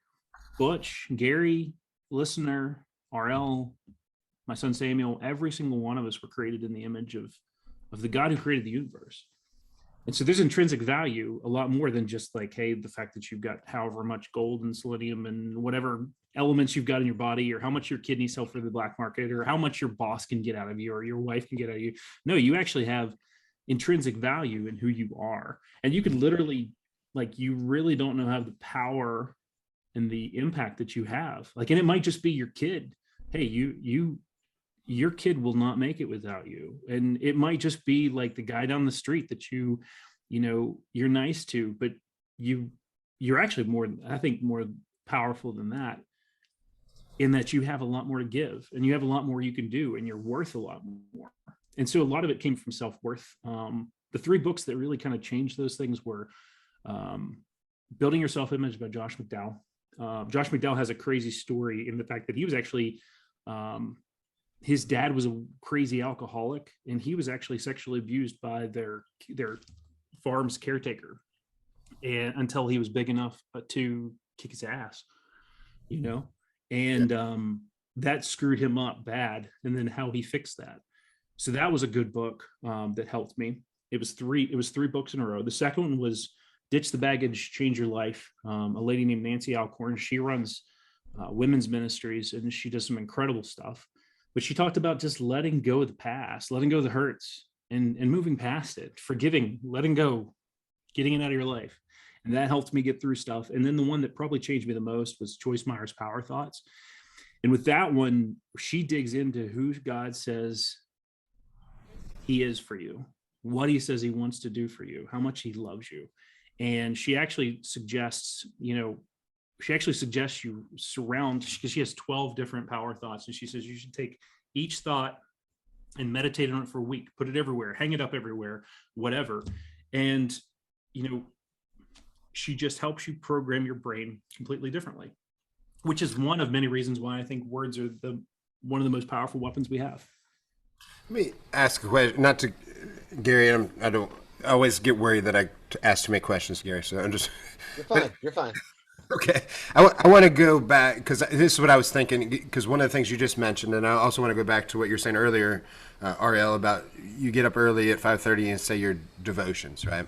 Butch, Gary, listener, RL, my son Samuel, every single one of us were created in the image of the God who created the universe. And so there's intrinsic value a lot more than just like, hey, the fact that you've got however much gold and selenium and whatever elements you've got in your body, or how much your kidneys sell for the black market, or how much your boss can get out of you or your wife can get out of you. No, you actually have intrinsic value in who you are. And you can literally, like, you really don't know how the power and the impact that you have. Like, and it might just be your kid. Hey, your kid will not make it without you. And it might just be like the guy down the street that you're nice to, but you're actually more powerful than that, in that you have a lot more to give and you have a lot more you can do and you're worth a lot more. And so a lot of it came from self-worth. The three books that really kind of changed those things were Building Your Self-Image by Josh McDowell. Josh McDowell has a crazy story in the fact that he was actually, his dad was a crazy alcoholic, and he was actually sexually abused by their farm's caretaker, and until he was big enough to kick his ass, and that screwed him up bad. And then how he fixed that. So that was a good book that helped me. It was three books in a row. The second one was Ditch the Baggage, Change Your Life. A lady named Nancy Alcorn. She runs women's ministries, and she does some incredible stuff. But she talked about just letting go of the past, letting go of the hurts, and moving past it, forgiving, letting go, getting it out of your life. And that helped me get through stuff. And then the one that probably changed me the most was Joyce Meyer's Power Thoughts. And with that one, she digs into who God says he is for you, what he says he wants to do for you, how much he loves you. And she actually suggests, you surround, because she has 12 different power thoughts. And she says you should take each thought and meditate on it for a week, put it everywhere, hang it up everywhere, whatever. And, she just helps you program your brain completely differently, which is one of many reasons why I think words are one of the most powerful weapons we have. Let me ask a question, not to Gary. I don't always get worried that I ask too many questions, Gary. So I'm just. You're fine. Okay, I want to go back, because this is what I was thinking. Because one of the things you just mentioned, and I also want to go back to what you were saying earlier, RL, about you get up early at 5:30 and say your devotions, right?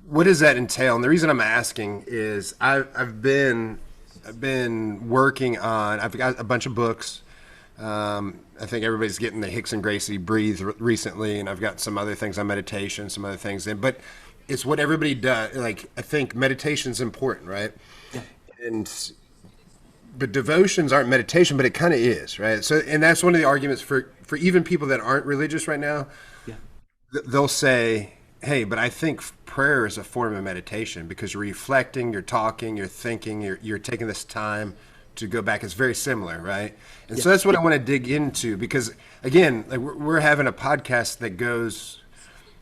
What does that entail? And the reason I'm asking is I've been working on. I've got a bunch of books. I think everybody's getting the Hicks and Gracie Breathe recently, and I've got some other things on meditation, some other things in, but it's what everybody does. Like, I think meditation's important, right? Yeah. But devotions aren't meditation, but it kind of is, right? So, and that's one of the arguments for even people that aren't religious right now. Yeah. They'll say, hey, but I think prayer is a form of meditation, because you're reflecting, you're talking, you're thinking, you're taking this time to go back. It's very similar, right? And so that's what I want to dig into, because again, like we're having a podcast that goes,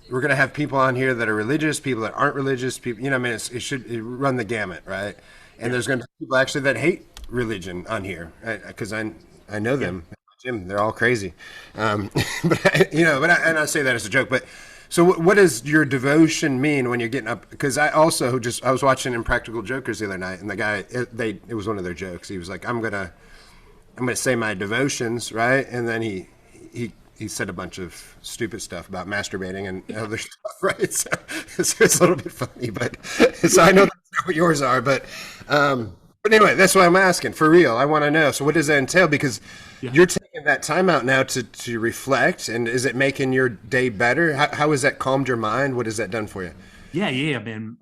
we're going to have people on here that are religious, people that aren't religious, people, it should run the gamut, right? And there's going to be people actually that hate religion on here because I know them. Jim, they're all crazy. But and I say that as a joke. But so, what does your devotion mean when you're getting up? Because I was watching Impractical Jokers the other night, and the guy it was one of their jokes. He was like, I'm gonna say my devotions, right? And then he said a bunch of stupid stuff about masturbating and other stuff, right? So it's a little bit funny, but so I know that's not what yours are, but anyway, that's why I'm asking for real. I want to know. So what does that entail? Because you're taking that time out now to reflect, and is it making your day better? How has that calmed your mind? What has that done for you? Yeah, man.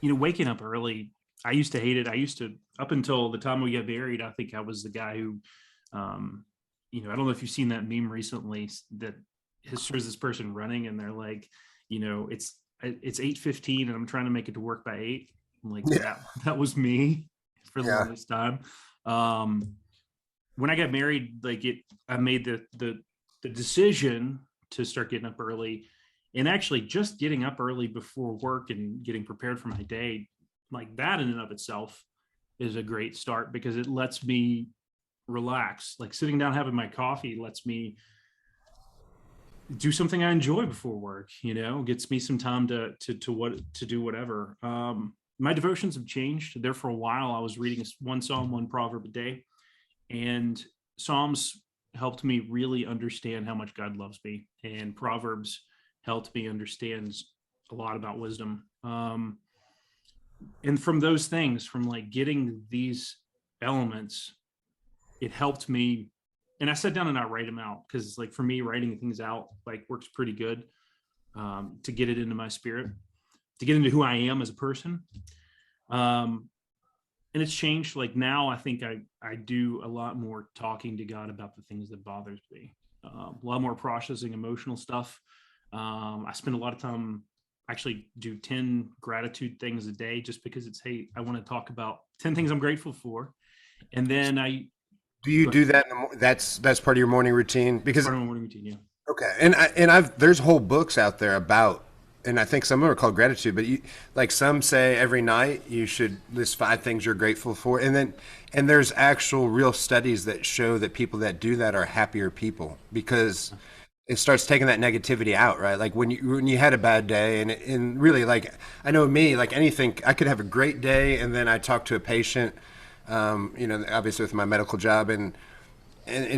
Waking up early, I used to hate it. I used to, up until the time we got married, I think I was the guy who, I don't know if you've seen that meme recently that shows this person running and they're like, it's 8:15 and I'm trying to make it to work by 8. I'm like, that was me for the longest time. When I got married, I made the decision to start getting up early, and actually just getting up early before work and getting prepared for my day, like that in and of itself is a great start because it lets me relax. Like sitting down having my coffee lets me do something I enjoy before work, gets me some time to do whatever. My devotions have changed. There for a while I was reading one psalm, one proverb a day, and Psalms helped me really understand how much God loves me, and Proverbs helped me understand a lot about wisdom. And from those things, from like getting these elements, it helped me. And I sat down and I write them out because, like, for me, writing things out works pretty good to get it into my spirit, to get into who I am as a person. And it's changed. Like now, I think I do a lot more talking to God about the things that bothers me. A lot more processing emotional stuff. I spend a lot of time. Actually do 10 gratitude things a day just because hey, I want to talk about 10 things I'm grateful for. And then do you do that? That's part of your morning routine? Because part of my morning routine, yeah. Okay. There's whole books out there about, and I think some of them are called gratitude, but some say every night you should list 5 things you're grateful for. And there's actual real studies that show that people that do that are happier people because it starts taking that negativity out, right? Like when you had a bad day and really, like, I know me, like anything, I could have a great day and then I talk to a patient, obviously with my medical job and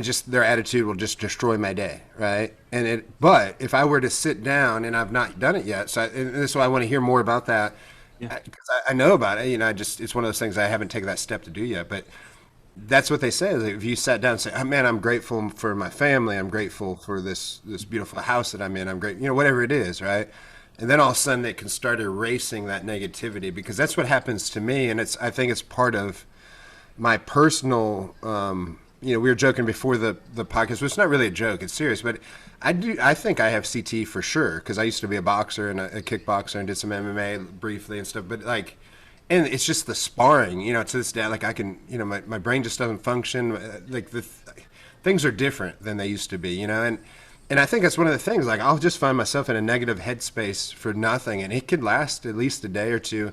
just their attitude will just destroy my day, right? But if I were to sit down, and I've not done it yet, and this is why I want to hear more about that, because I know about it. It's one of those things I haven't taken that step to do yet. But that's what they say. Is if you sat down and say, "Oh man, I'm grateful for my family. I'm grateful for this beautiful house that I'm in. I'm great," whatever it is, right? And then all of a sudden they can start erasing that negativity because that's what happens to me, and I think it's part of my personal. We were joking before the podcast, but it's not really a joke. It's serious. But I think I have CT for sure because I used to be a boxer and a kickboxer and did some MMA briefly and stuff. But and it's just the sparring, to this day, like I can, my brain just doesn't function. Things are different than they used to be, and I think that's one of the things, like I'll just find myself in a negative headspace for nothing and it could last at least a day or two.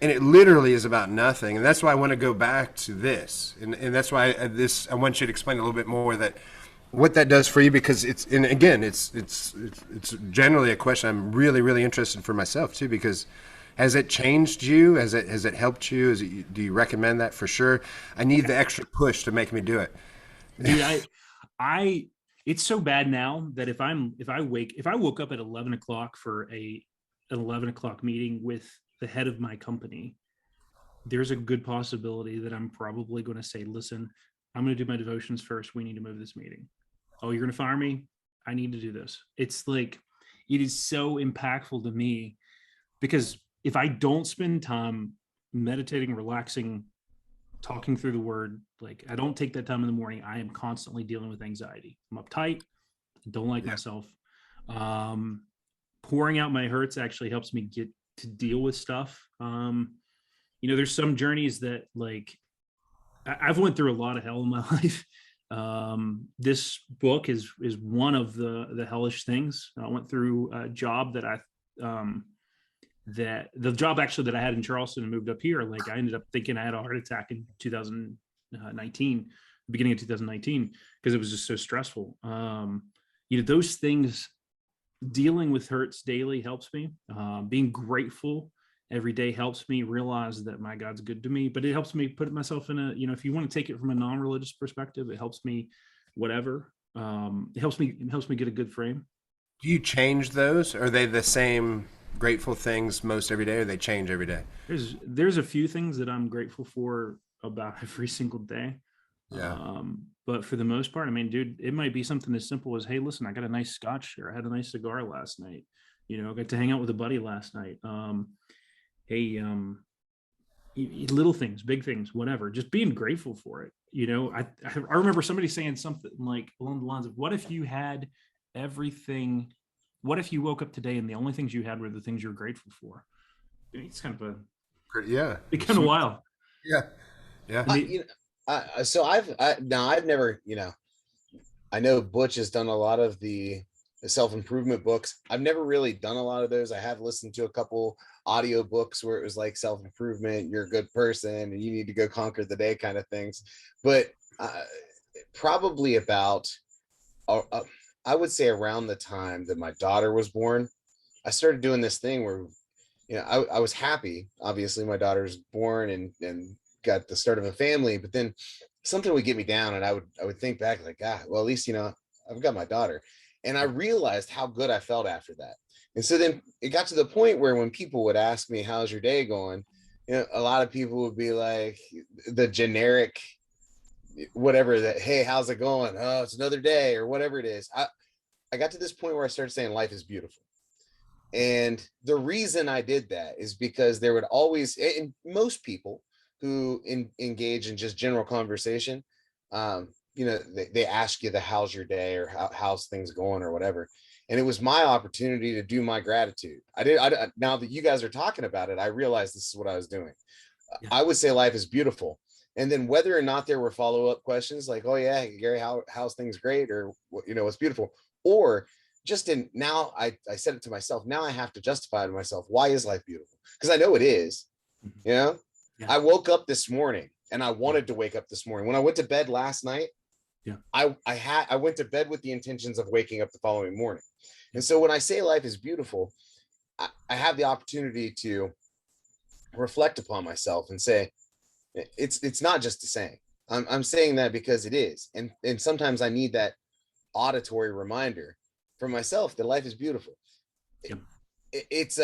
And it literally is about nothing. And that's why I want to go back to this. And that's why I want you to explain a little bit more that what that does for you, because it's generally a question I'm really, really interested for myself too, because has it changed you? Has it helped you? Do you recommend that for sure? I need the extra push to make me do it. Dude, it's so bad now that if I woke up at 11 o'clock for an 11 o'clock meeting with the head of my company, there's a good possibility that I'm probably going to say, listen, I'm going to do my devotions first. We need to move this meeting. Oh, you're going to fire me? I need to do this. It's like, it is so impactful to me because if I don't spend time meditating, relaxing, talking through the word, like I don't take that time in the morning, I am constantly dealing with anxiety. I'm uptight. I don't like myself. Pouring out my hurts actually helps me get to deal with stuff. There's some journeys that like I've went through a lot of hell in my life. This book is one of the hellish things. I went through a job that that the job actually that I had in Charleston and moved up here, like I ended up thinking I had a heart attack in 2019, beginning of 2019, because it was just so stressful. Those things, dealing with hurts daily helps me. Being grateful every day helps me realize that my God's good to me, but it helps me put myself in a, if you want to take it from a non-religious perspective, it helps me, whatever. It helps me get a good frame. Do you change those? Are they the same grateful things most every day, or they change every day? There's a few things that I'm grateful for about every single day. Yeah. But for the most part, I mean, dude, it might be something as simple as, hey, listen, I got a nice scotch here. I had a nice cigar last night. I got to hang out with a buddy last night. Hey, little things, big things, whatever, just being grateful for it. I remember somebody saying something like along the lines of, what if you had everything? What if you woke up today and the only things you had were the things you're grateful for? It's kind of Yeah. it's kind of wild. Yeah. Yeah. So I've never, I know Butch has done a lot of the self-improvement books. I've never really done a lot of those. I have listened to a couple audio books where it was like self-improvement, you're a good person and you need to go conquer the day kind of things. But probably about, I would say around the time that my daughter was born, I started doing this thing where, I was happy. Obviously my daughter's born and got the start of a family, but then something would get me down and I would think back like, well, at least, I've got my daughter. And I realized how good I felt after that. And so then it got to the point where when people would ask me, how's your day going? A lot of people would be like the generic, whatever that, hey, how's it going? Oh, it's another day or whatever it is. I got to this point where I started saying life is beautiful. And the reason I did that is because there would always, and most people who engage in just general conversation, they ask you how's your day or how's things going or whatever. And it was my opportunity to do my gratitude. Now that you guys are talking about it, I realized this is what I was doing. Yeah. I would say life is beautiful. And then whether or not there were follow-up questions like, oh yeah, Gary, how's things great? Or, what's beautiful? Or just now I said it to myself, now I have to justify to myself, why is life beautiful? Because I know it is, Yeah. I woke up this morning and I wanted to wake up this morning. When I went to bed last night, I went to bed with the intentions of waking up the following morning. And so when I say life is beautiful, I have the opportunity to reflect upon myself and say, it's not just a saying. I'm saying that because it is. And sometimes I need that auditory reminder for myself that life is beautiful. It's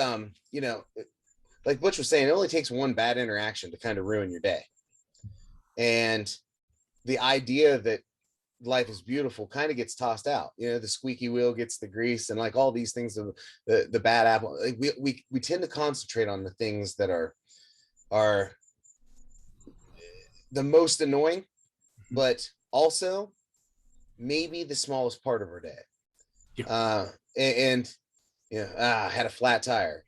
like Butch was saying, it only takes one bad interaction to kind of ruin your day. And the idea that life is beautiful kind of gets tossed out. The squeaky wheel gets the grease and like all these things, the bad apple. Like we tend to concentrate on the things that are the most annoying, but also maybe the smallest part of our day. I had a flat tire.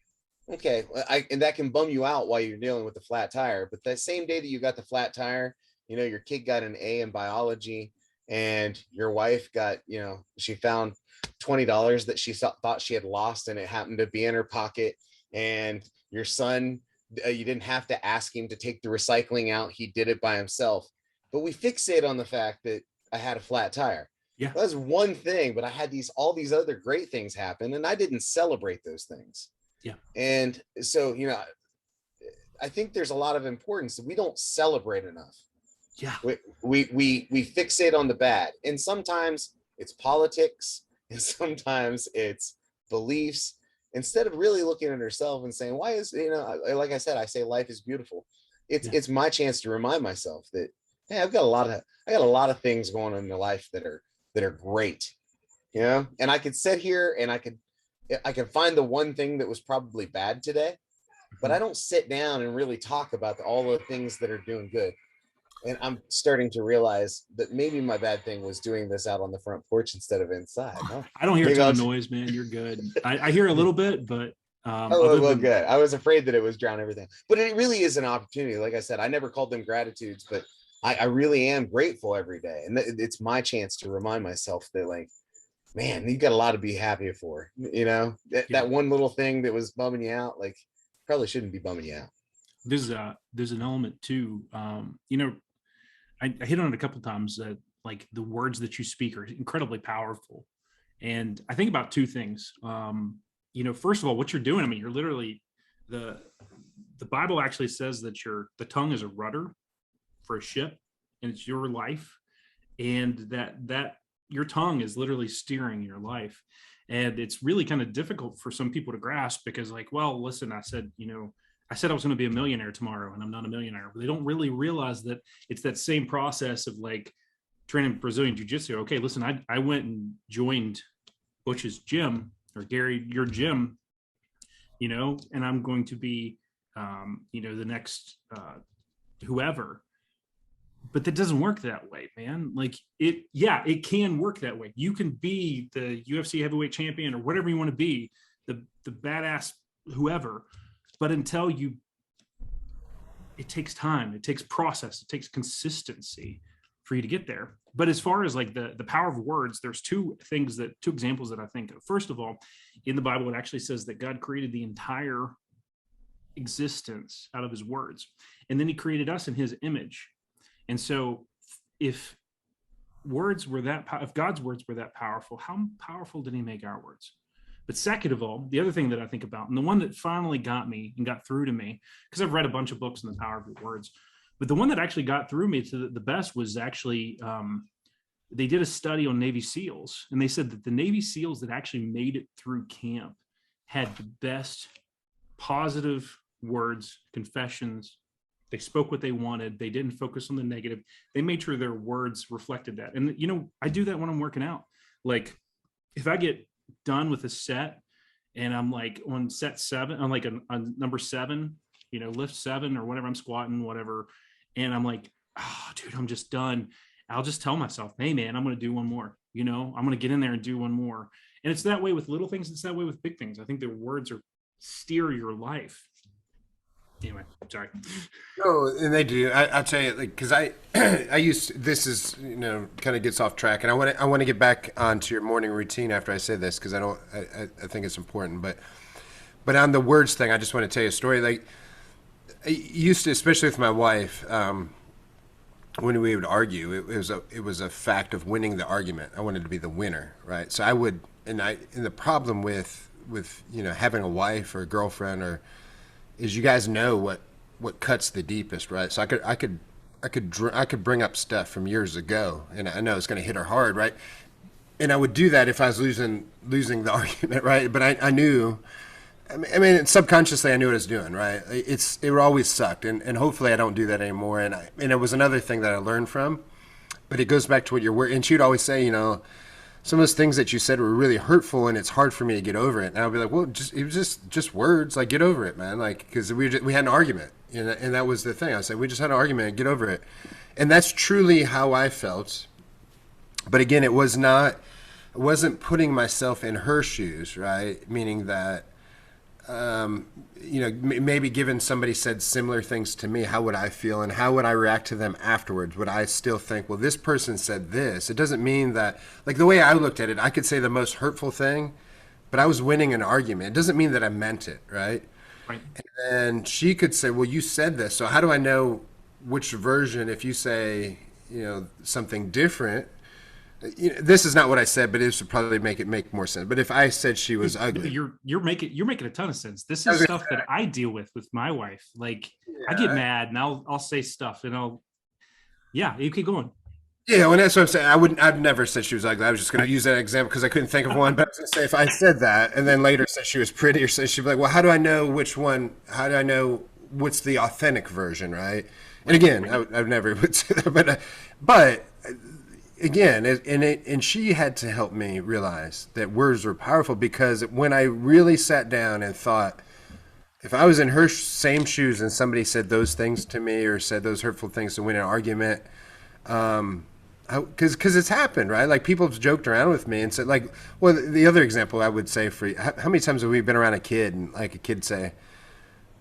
Okay, and that can bum you out while you're dealing with the flat tire. But that same day that you got the flat tire, your kid got an A in biology, and your wife got, she found $20 that she thought she had lost, and it happened to be in her pocket. And your son, you didn't have to ask him to take the recycling out; he did it by himself. But we fixate on the fact that I had a flat tire. Yeah, that was one thing, but I had all these other great things happen, and I didn't celebrate those things. Yeah. And so, I think there's a lot of importance that we don't celebrate enough. Yeah. We fixate on the bad. And sometimes it's politics and sometimes it's beliefs, instead of really looking at ourselves and saying, why is, like I said, I say life is beautiful. It's my chance to remind myself that, hey, I got a lot of things going on in my life that are great. And I could sit here and I can find the one thing that was probably bad today, but I don't sit down and really talk about all the things that are doing good. And I'm starting to realize that maybe my bad thing was doing this out on the front porch instead of inside. Huh? I don't hear a ton of noise, man. You're good. I hear a little bit, but good. I was afraid that it was drown everything, but it really is an opportunity. Like I said, I never called them gratitudes, but I really am grateful every day. And it's my chance to remind myself that, like, man, you got a lot to be happy for, that one little thing that was bumming you out. Like, probably shouldn't be bumming you out. There's an element too. You know, I hit on it a couple of times that like the words that you speak are incredibly powerful. And I think about two things. You know, first of all, what you're doing, I mean, you're literally the Bible actually says that the tongue is a rudder for a ship, and it's your life, and that your tongue is literally steering your life. And it's really kind of difficult for some people to grasp because, like, well, listen, I said I was going to be a millionaire tomorrow, and I'm not a millionaire. But they don't really realize that it's that same process of like training Brazilian Jiu-Jitsu. Okay, listen, I went and joined Butch's gym, or Gary, your gym, you know, and I'm going to be, you know, the next whoever. But that doesn't work that way, man. Like it can work that way. You can be the UFC heavyweight champion or whatever you want to be, the badass whoever. But until it takes time, it takes process, it takes consistency for you to get there. But as far as like the power of words, there's two examples that I think of. First of all, in the Bible, it actually says that God created the entire existence out of his words. And then he created us in his image. And so if God's words were that powerful, how powerful did he make our words? But second of all, the other thing that I think about, and the one that finally got me and got through to me, because I've read a bunch of books on the power of your words, but the one that actually got through me to the best was actually, they did a study on Navy SEALs, and they said that the Navy SEALs that actually made it through camp had the best positive words, confessions. They spoke what they wanted. They didn't focus on the negative. They made sure their words reflected that. And, you know, I do that when I'm working out. Like if I get done with a set and I'm like on set 7, I'm like on number 7, you know, lift 7 or whatever, I'm squatting, whatever. And I'm like, oh, dude, I'm just done. I'll just tell myself, hey, man, I'm going to do one more. You know, I'm going to get in there and do one more. And it's that way with little things. It's that way with big things. I think their words steer your life. Anyway, sorry. Oh, and they do. I'll tell you, like, because I used this is, you know, kind of gets off track, and I want to get back onto your morning routine after I say this because I think it's important. But on the words thing, I just want to tell you a story. Like I used to, especially with my wife, when we would argue, it was a fact of winning the argument. I wanted to be the winner, right? So I would, and the problem with you know having a wife or a girlfriend is you guys know what cuts the deepest, right? So I could bring up stuff from years ago, and I know it's going to hit her hard, right? And I would do that if I was losing the argument, right? But I knew, I mean, subconsciously I knew what I was doing, right? It always sucked, and hopefully I don't do that anymore. And it was another thing that I learned from, but it goes back to what you're. And she'd always say, you know, some of those things that you said were really hurtful, and it's hard for me to get over it. And I'll be like, well, it was just words. Like, get over it, man. Like, because we had an argument, and that was the thing. I said, we just had an argument. Get over it. And that's truly how I felt. But again, I wasn't putting myself in her shoes, right? Meaning that, you know, maybe given somebody said similar things to me, how would I feel and how would I react to them afterwards? Would I still think, well, this person said this? It doesn't mean that, like the way I looked at it, I could say the most hurtful thing, but I was winning an argument. It doesn't mean that I meant it, right? Right. And then she could say, well, you said this, so how do I know which version? If you say, you know, something different, you know, this is not what I said, but this would probably make more sense. But if I said she was ugly, you're making a ton of sense. This is stuff that I deal with my wife. Like I get mad and I'll say stuff and you keep going. Yeah, well, that's what I'm saying. I've never said she was ugly. I was just going to use that example because I couldn't think of one. But I was going to say if I said that and then later said she was pretty, or she'd be like, well, how do I know which one? How do I know what's the authentic version, right? And again, I've never would say that, but again, and she had to help me realize that words were powerful, because when I really sat down and thought, if I was in her same shoes and somebody said those things to me or said those hurtful things to win an argument, because it's happened, right? Like people have joked around with me and said, like, well, the other example I would say for you, how many times have we been around a kid and like a kid say,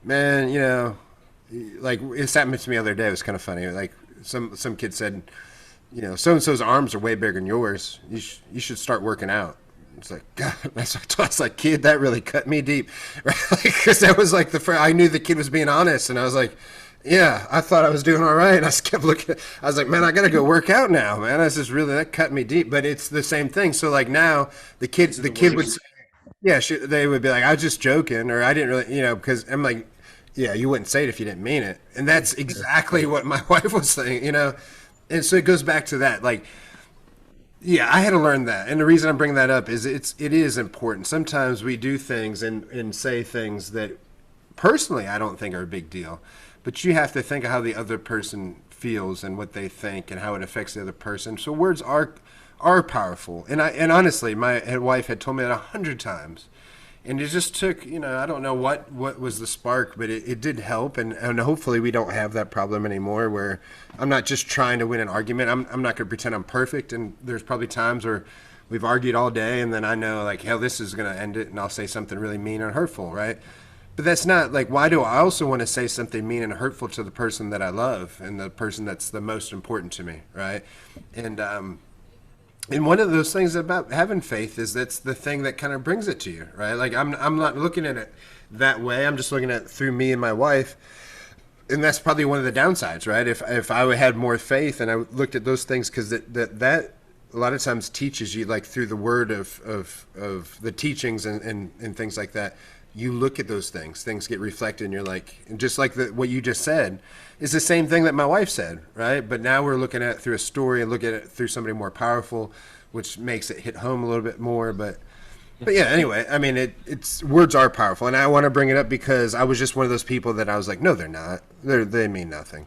man, you know, like it happened to me the other day. It was kind of funny. Like some kid said, you know, so-and-so's arms are way bigger than yours. You should start working out. It's like, God, that's what I was like, kid, that really cut me deep. Right? Because that was like the first, I knew the kid was being honest. And I was like, yeah, I thought I was doing all right. And I just kept looking. I was like, man, I got to go work out now, man. That's just really, that cut me deep. But it's the same thing. So like now the kid would say, yeah, they would be like, I was just joking, or I didn't really, because I'm like, yeah, you wouldn't say it if you didn't mean it. And that's exactly what my wife was saying. And so it goes back to that. Like, yeah, I had to learn that. And the reason I'm bringing that up is it is important. Sometimes we do things and say things that personally I don't think are a big deal. But you have to think of how the other person feels and what they think and how it affects the other person. So words are powerful. And honestly, my wife had told me that 100 times. And it just took, I don't know what was the spark, but it did help. And hopefully we don't have that problem anymore where I'm not just trying to win an argument. I'm not going to pretend I'm perfect. And there's probably times where we've argued all day and then I know like, hell, this is going to end it. And I'll say something really mean or hurtful, right? But that's not like, why do I also want to say something mean and hurtful to the person that I love and the person that's the most important to me, right? And one of those things about having faith is that's the thing that kind of brings it to you, right? Like I'm not looking at it that way. I'm just looking at it through me and my wife. And that's probably one of the downsides, right? If I had more faith and I looked at those things, because that a lot of times teaches you, like through the word of the teachings and things like that, you look at those things get reflected and you're like, and just like what you just said is the same thing that my wife said, right? But now we're looking at it through a story and look at it through somebody more powerful, which makes it hit home a little bit more. But yeah, anyway, I mean, it's words are powerful. And I want to bring it up because I was just one of those people that I was like, no, they're not. They mean nothing,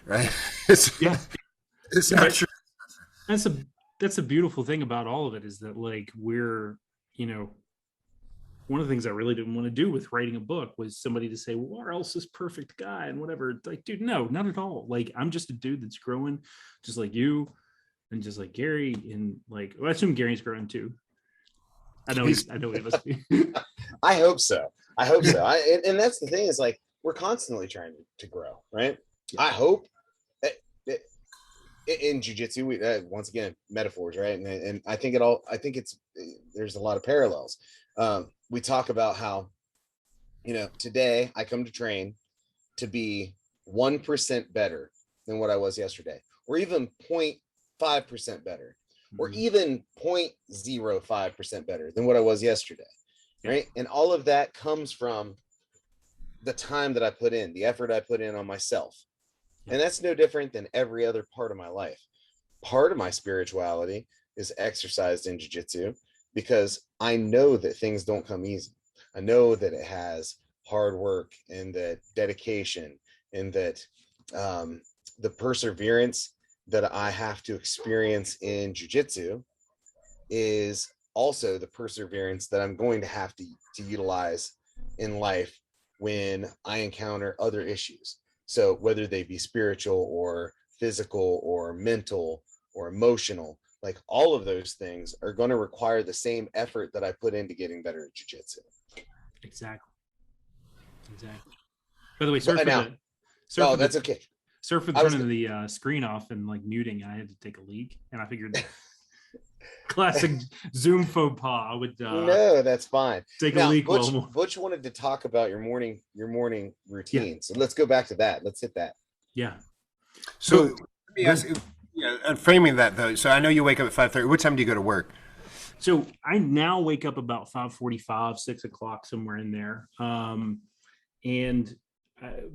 right? It's not true. That's a beautiful thing about all of it is that like we're, one of the things I really didn't want to do with writing a book was somebody to say, well, or else this perfect guy and whatever. Like, dude, no, not at all. Like, I'm just a dude that's growing just like you and just like Gary. And like, well, I assume Gary's growing too. I know he must be. I hope so. And that's the thing is like, we're constantly trying to grow, right? Yeah. I hope in jiu-jitsu, once again, metaphors, right? And I think there's a lot of parallels. We talk about how, today I come to train to be 1% better than what I was yesterday, or even 0.5% better, or even 0.05% better than what I was yesterday, right? And all of that comes from the time that I put in, the effort I put in on myself. And that's no different than every other part of my life. Part of my spirituality is exercised in jiu-jitsu because I know that things don't come easy. I know that it has hard work and that dedication and that the perseverance that I have to experience in jiu-jitsu is also the perseverance that I'm going to have to utilize in life when I encounter other issues. So whether they be spiritual or physical or mental or emotional, like all of those things are going to require the same effort that I put into getting better at jiu-jitsu. Exactly. By the way, that's okay. Sorry for turning the screen off and like muting. I had to take a leak, and I figured classic Zoom faux pas. I would no, that's fine. Take a leak. Butch wanted to talk about your morning routine. Yeah. So let's go back to that. Let's hit that. Yeah. So let me ask you, framing that though. So I know you wake up at 5:30. What time do you go to work? So I now wake up about 5:45, 6 o'clock, somewhere in there. And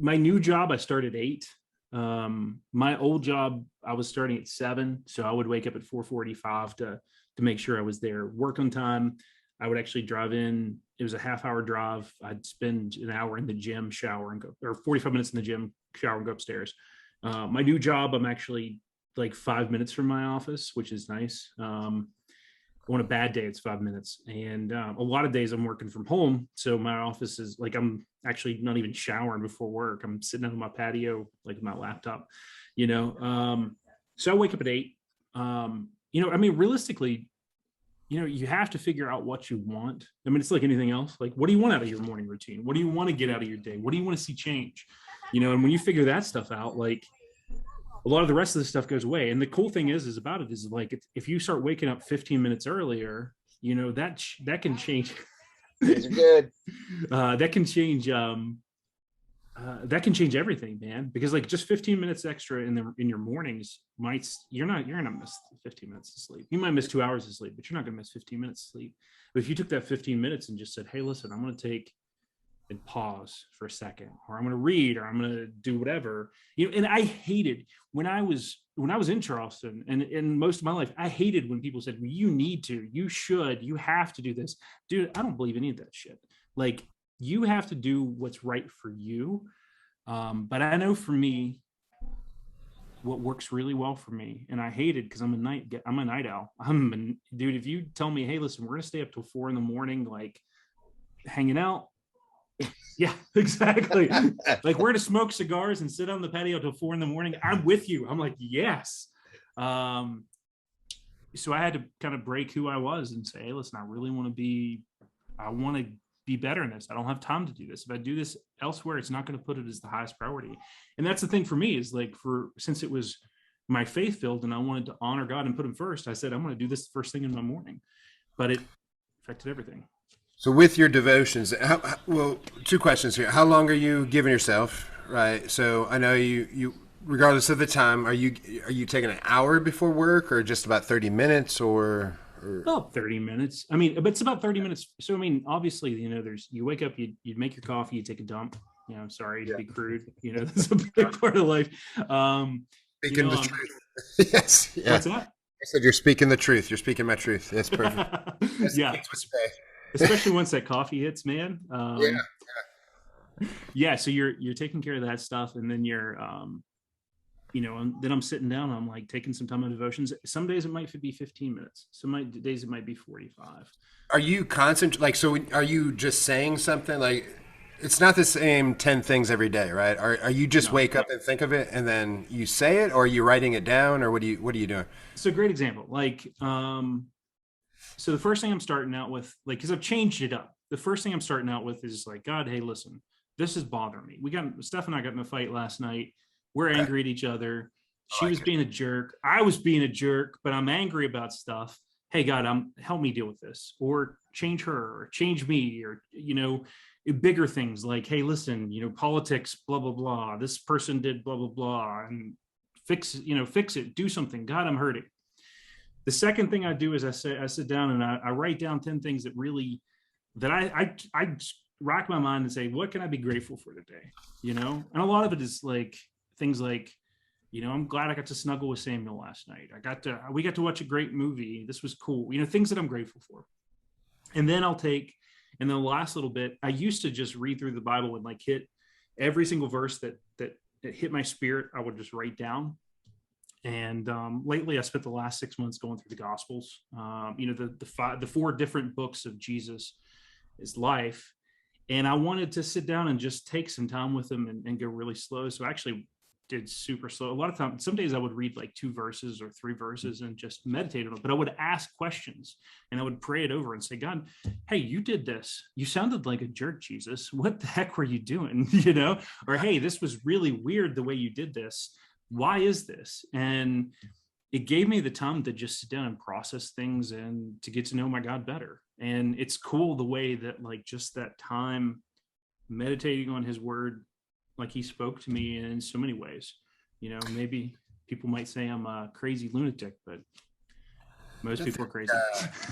my new job, I start at 8. My old job, I was starting at 7. So I would wake up at 4:45 to make sure I was there, work on time. I would actually drive in. It was a half-hour drive. I'd spend an hour in the gym, shower, and go, or 45 minutes in the gym, shower, and go upstairs. My new job, I'm actually like 5 minutes from my office, which is nice. On a bad day, it's 5 minutes. And a lot of days I'm working from home. So my office is like, I'm actually not even showering before work. I'm sitting on my patio, like my laptop, so I wake up at 8. Realistically, you have to figure out what you want. I mean, it's like anything else. Like, what do you want out of your morning routine? What do you want to get out of your day? What do you want to see change? And when you figure that stuff out, like, a lot of the rest of the stuff goes away. And the cool thing is like, if you start waking up 15 minutes earlier, that can change. These are good. That can change everything, man, because like just 15 minutes extra in your mornings you're gonna miss 15 minutes of sleep. You might miss 2 hours of sleep, but you're not gonna miss 15 minutes of sleep. But if you took that 15 minutes and just said, hey, listen, I'm gonna take and pause for a second, or I'm gonna read, or I'm gonna do whatever, and I hated when I was in Charleston and in most of my life, I hated when people said, well, you need to, you should, you have to do this. Dude, I don't believe any of that shit. Like, you have to do what's right for you. But I know for me, what works really well for me, and I hate it because I'm a night owl. Dude, if you tell me, hey, listen, we're gonna stay up till 4 a.m, like hanging out. Yeah, exactly. Like, we're gonna smoke cigars and sit on the patio till 4 a.m. I'm with you. I'm like, yes. So I had to kind of break who I was and say, hey, listen, I want to be better in this. I don't have time to do this. If I do this elsewhere, it's not going to put it as the highest priority. And that's the thing for me, is like, since it was my faith filled and I wanted to honor God and put him first, I said, I'm going to do this the first thing in my morning. But it affected everything. So with your devotions, well, 2 questions here. How long are you giving yourself? Right. So I know you regardless of the time, are you taking an hour before work, or just about 30 minutes or? About 30 minutes. I mean, but it's about 30 minutes. So, I mean, obviously, you wake up, you make your coffee, you take a dump, sorry to be crude, that's a big part of life. Speaking the truth. Yes. Yeah. What's that? I said, you're speaking the truth. You're speaking my truth. That's perfect. Yeah. Especially once that coffee hits, man. Yeah. So you're taking care of that stuff. And then you're, and then I'm sitting down, I'm like taking some time on devotions. Some days it might be 15 minutes. Some days it might be 45. Are you so are you just saying something? Like, it's not the same 10 things every day, right? Are you just wake up and think of it and then you say it, or are you writing it down, or what are you doing? So, great example. Like, so the first thing I'm starting out with, like, because I've changed it up. The first thing I'm starting out with is like, God, hey, listen, this is bothering me. Steph and I got in a fight last night. We're angry at each other. She was being a jerk. I was being a jerk, but I'm angry about stuff. Hey, God, help me deal with this, or change her, or change me, or, bigger things like, hey, listen, politics, blah, blah, blah. This person did blah, blah, blah, and fix it, do something. God, I'm hurting. The second thing I do is I sit down and I write down 10 things that I rack my mind and say, what can I be grateful for today? And a lot of it is like things like, I'm glad I got to snuggle with Samuel last night. We got to watch a great movie. This was cool. Things that I'm grateful for. And then and then the last little bit, I used to just read through the Bible and like hit every single verse that hit my spirit. I would just write down. And lately, I spent the last 6 months going through the Gospels. The 4 different books of Jesus' life, and I wanted to sit down and just take some time with him and go really slow. So I actually did super slow. A lot of times, some days I would read like 2 verses or 3 verses and just meditate on it. But I would ask questions and I would pray it over and say, God, hey, you did this. You sounded like a jerk, Jesus. What the heck were you doing? Or, hey, this was really weird the way you did this. Why is this? And it gave me the time to just sit down and process things and to get to know my God better. And it's cool the way that, like, just that time meditating on his word, like he spoke to me in so many ways. Maybe people might say I'm a crazy lunatic, but most people are crazy.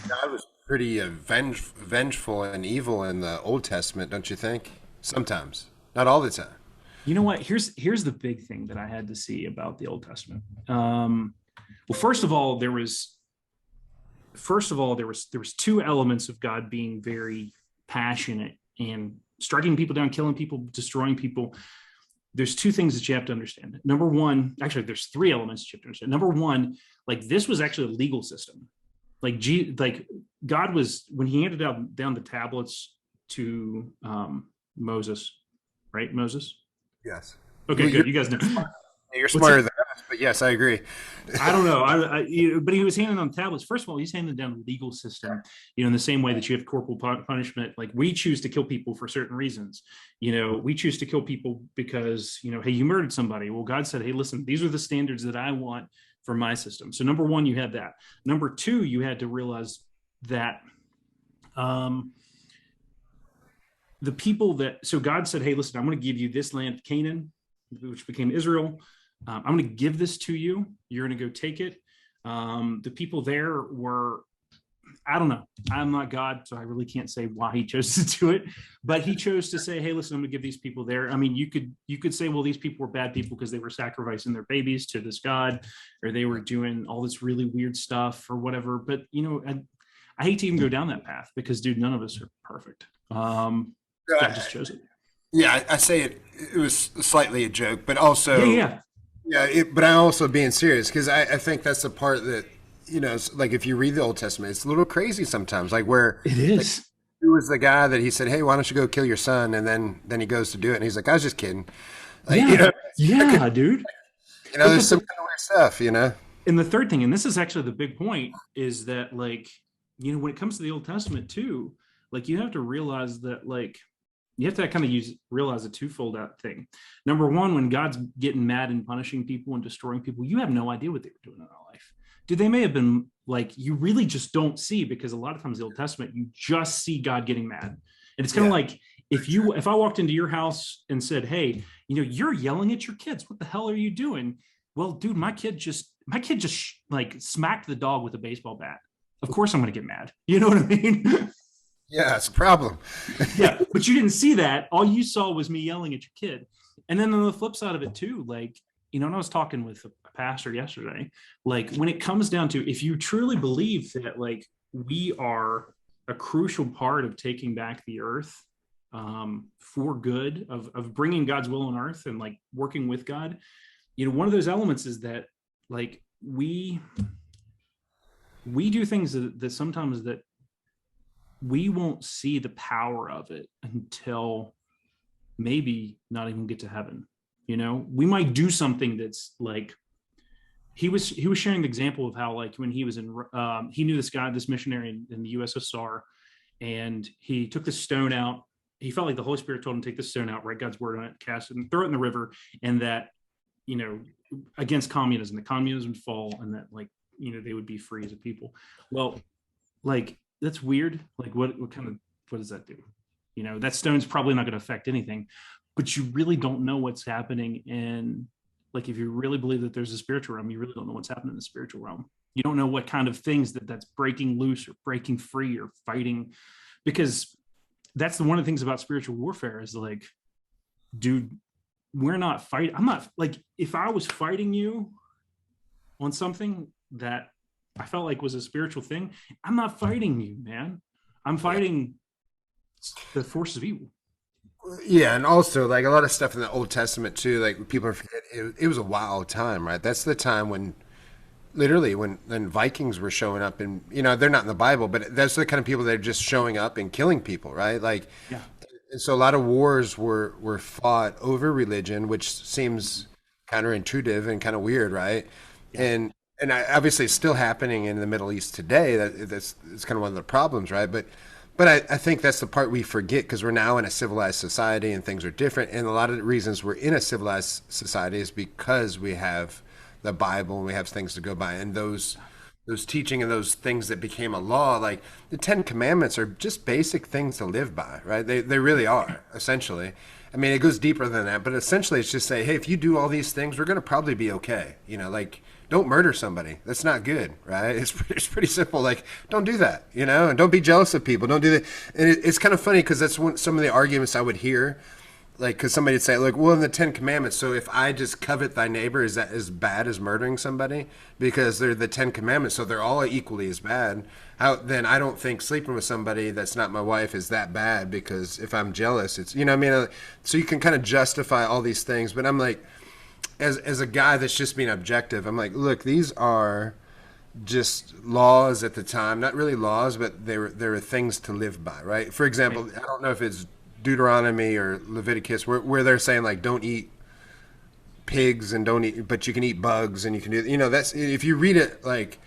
God was pretty vengeful and evil in the Old Testament, don't you think? Sometimes, not all the time. You know what? Here's the big thing that I had to see about the Old Testament. Well, first of all, there was 2 elements of God being very passionate and striking people down, killing people, destroying people. There's 2 things that you have to understand. Number one, actually, there's 3 elements that you have to understand. Number one, like, this was actually a legal system. Like God was, when he handed down the tablets to Moses, right? Moses. Yes. Okay, good. You guys know. You're smarter than us, but yes, I agree. I don't know. But he was handing down tablets. First of all, he's handing down a legal system, in the same way that you have corporal punishment. Like, we choose to kill people for certain reasons. We choose to kill people because, hey, you murdered somebody. Well, God said, hey, listen, these are the standards that I want for my system. So number one, you had that. Number 2, you had to realize that Um, the people that, so God said, hey, listen, I'm going to give you this land, Canaan, which became Israel. I'm going to give this to you. You're going to go take it. The people there were, I don't know. I'm not God, so I really can't say why he chose to do it. But he chose to say, hey, listen, I'm going to give these people there. I mean, you could say, well, these people were bad people because they were sacrificing their babies to this God, or they were doing all this really weird stuff or whatever. But, you know, I hate to even go down that path because, dude, none of us are perfect. God just chose it. Yeah, I say it was slightly a joke, but also, Yeah. but I'm also being serious because I think that's the part that, you know, like if you read the Old Testament, it's a little crazy sometimes, like where It like, is. who was the guy that he said, hey, why don't you go kill your son? And then he goes to do it. And he's like, I was just kidding. Like, Yeah. you know, Yeah, dude. But there's some kind of weird stuff, you know? And the third thing, and this is actually the big point, is that, like, you know, when it comes to the Old Testament too, like you have to realize that, like, you have to kind of realize a twofold out thing. Number one, when God's getting mad and punishing people and destroying people, you have no idea what they were doing in their life. Dude, they may have been like, you really just don't see, because a lot of times in the Old Testament, you just see God getting mad. And it's kind of like if I walked into your house and said, hey, you know, you're yelling at your kids. What the hell are you doing? Well, dude, my kid just like smacked the dog with a baseball bat. Of course I'm going to get mad. You know what I mean? Yeah, it's a problem. Yeah, but you didn't see that. All you saw was me yelling at your kid. And then on the flip side of it too, like, you know, and I was talking with a pastor yesterday, like when it comes down to, if you truly believe that, like, we are a crucial part of taking back the earth for good, of bringing God's will on earth and like working with God, you know, one of those elements is that, like, we do things that sometimes that we won't see the power of it until maybe not even get to heaven. You know, we might do something that's like, he was sharing the example of how, like, when he was in, he knew this guy, this missionary in the USSR, and he took the stone out. He felt like the Holy Spirit told him to take the stone out, write God's word on it, cast it, and throw it in the river, and that, you know, against communism, the communism would fall, and that, like, you know, they would be free as a people. Well, like, that's weird. Like, what does that do? You know, that stone's probably not going to affect anything, but you really don't know what's happening in, like, if you really believe that there's a spiritual realm, you really don't know what's happening in the spiritual realm. You don't know what kind of things that's breaking loose or breaking free or fighting, because that's one of the things about spiritual warfare is, like, dude, we're not fighting. I'm not, like, if I was fighting you on something that I felt like was a spiritual thing, I'm not fighting you, man. I'm fighting the forces of evil. Yeah, and also like a lot of stuff in the Old Testament too, like people forget it was a wild time, right? That's the time when literally when Vikings were showing up, and you know, they're not in the Bible, but that's the kind of people that are just showing up and killing people, right? Like, Yeah. and so a lot of wars were fought over religion, which seems counterintuitive and kind of weird, right? Yeah. And obviously it's still happening in the Middle East today. That's it's kind of one of the problems, right? But I think that's the part we forget because we're now in a civilized society and things are different. And a lot of the reasons we're in a civilized society is because we have the Bible and we have things to go by. And those teaching and those things that became a law, like the Ten Commandments, are just basic things to live by, right? They really are, essentially. I mean, it goes deeper than that, but essentially it's just say, hey, if you do all these things, we're going to probably be okay. You know, like, don't murder somebody. That's not good, right? It's pretty simple. Like, don't do that, you know, and don't be jealous of people. Don't do that. And it's kind of funny because that's some of the arguments I would hear. Like, because somebody would say, like, well, in the Ten Commandments, so if I just covet thy neighbor, is that as bad as murdering somebody? Because they're the Ten Commandments, so they're all equally as bad. Then I don't think sleeping with somebody that's not my wife is that bad, because if I'm jealous, it's, you know what I mean? So you can kind of justify all these things. But I'm like, as a guy that's just being objective, I'm like, look, these are just laws at the time. Not really laws, but they were things to live by, right? For example, I don't know if it's Deuteronomy or Leviticus where they're saying, like, don't eat pigs and don't eat, but you can eat bugs and you can do, you know, that's, if you read it like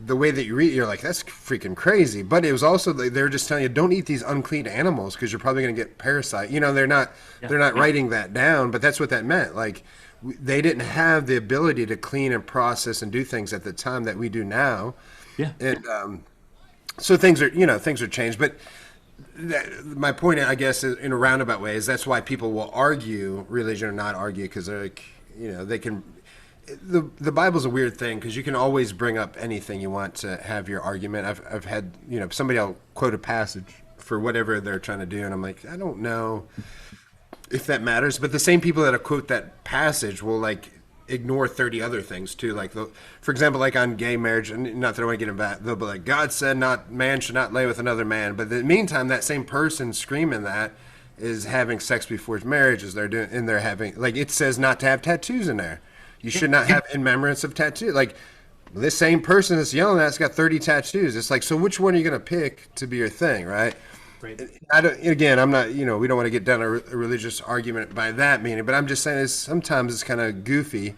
the way that you read it, you're like, that's freaking crazy. But it was also, they're just telling you, don't eat these unclean animals because you're probably going to get parasite. You know, they're not writing that down, but that's what that meant. Like, they didn't have the ability to clean and process and do things at the time that we do now. Yeah. So things are changed, but my point, I guess, in a roundabout way, is that's why people will argue religion or not argue, because they're like, they can. The Bible's a weird thing because you can always bring up anything you want to have your argument. I've had somebody will quote a passage for whatever they're trying to do, and I'm like, I don't know if that matters. But the same people that quote that passage will like ignore 30 other things too. Like, for example, like on gay marriage, and not that I want to get them back, they'll be like, God said not man should not lay with another man. But in the meantime, that same person screaming that is having sex before marriage, as they're doing, and they're having, like, it says not to have tattoos in there. You should not have in remembrance of tattoos. Like, this same person that's yelling that's got 30 tattoos. It's like, so which one are you going to pick to be your thing, right? Right. I'm not, we don't want to get down a religious argument by that meaning, but I'm just saying sometimes it's kind of goofy,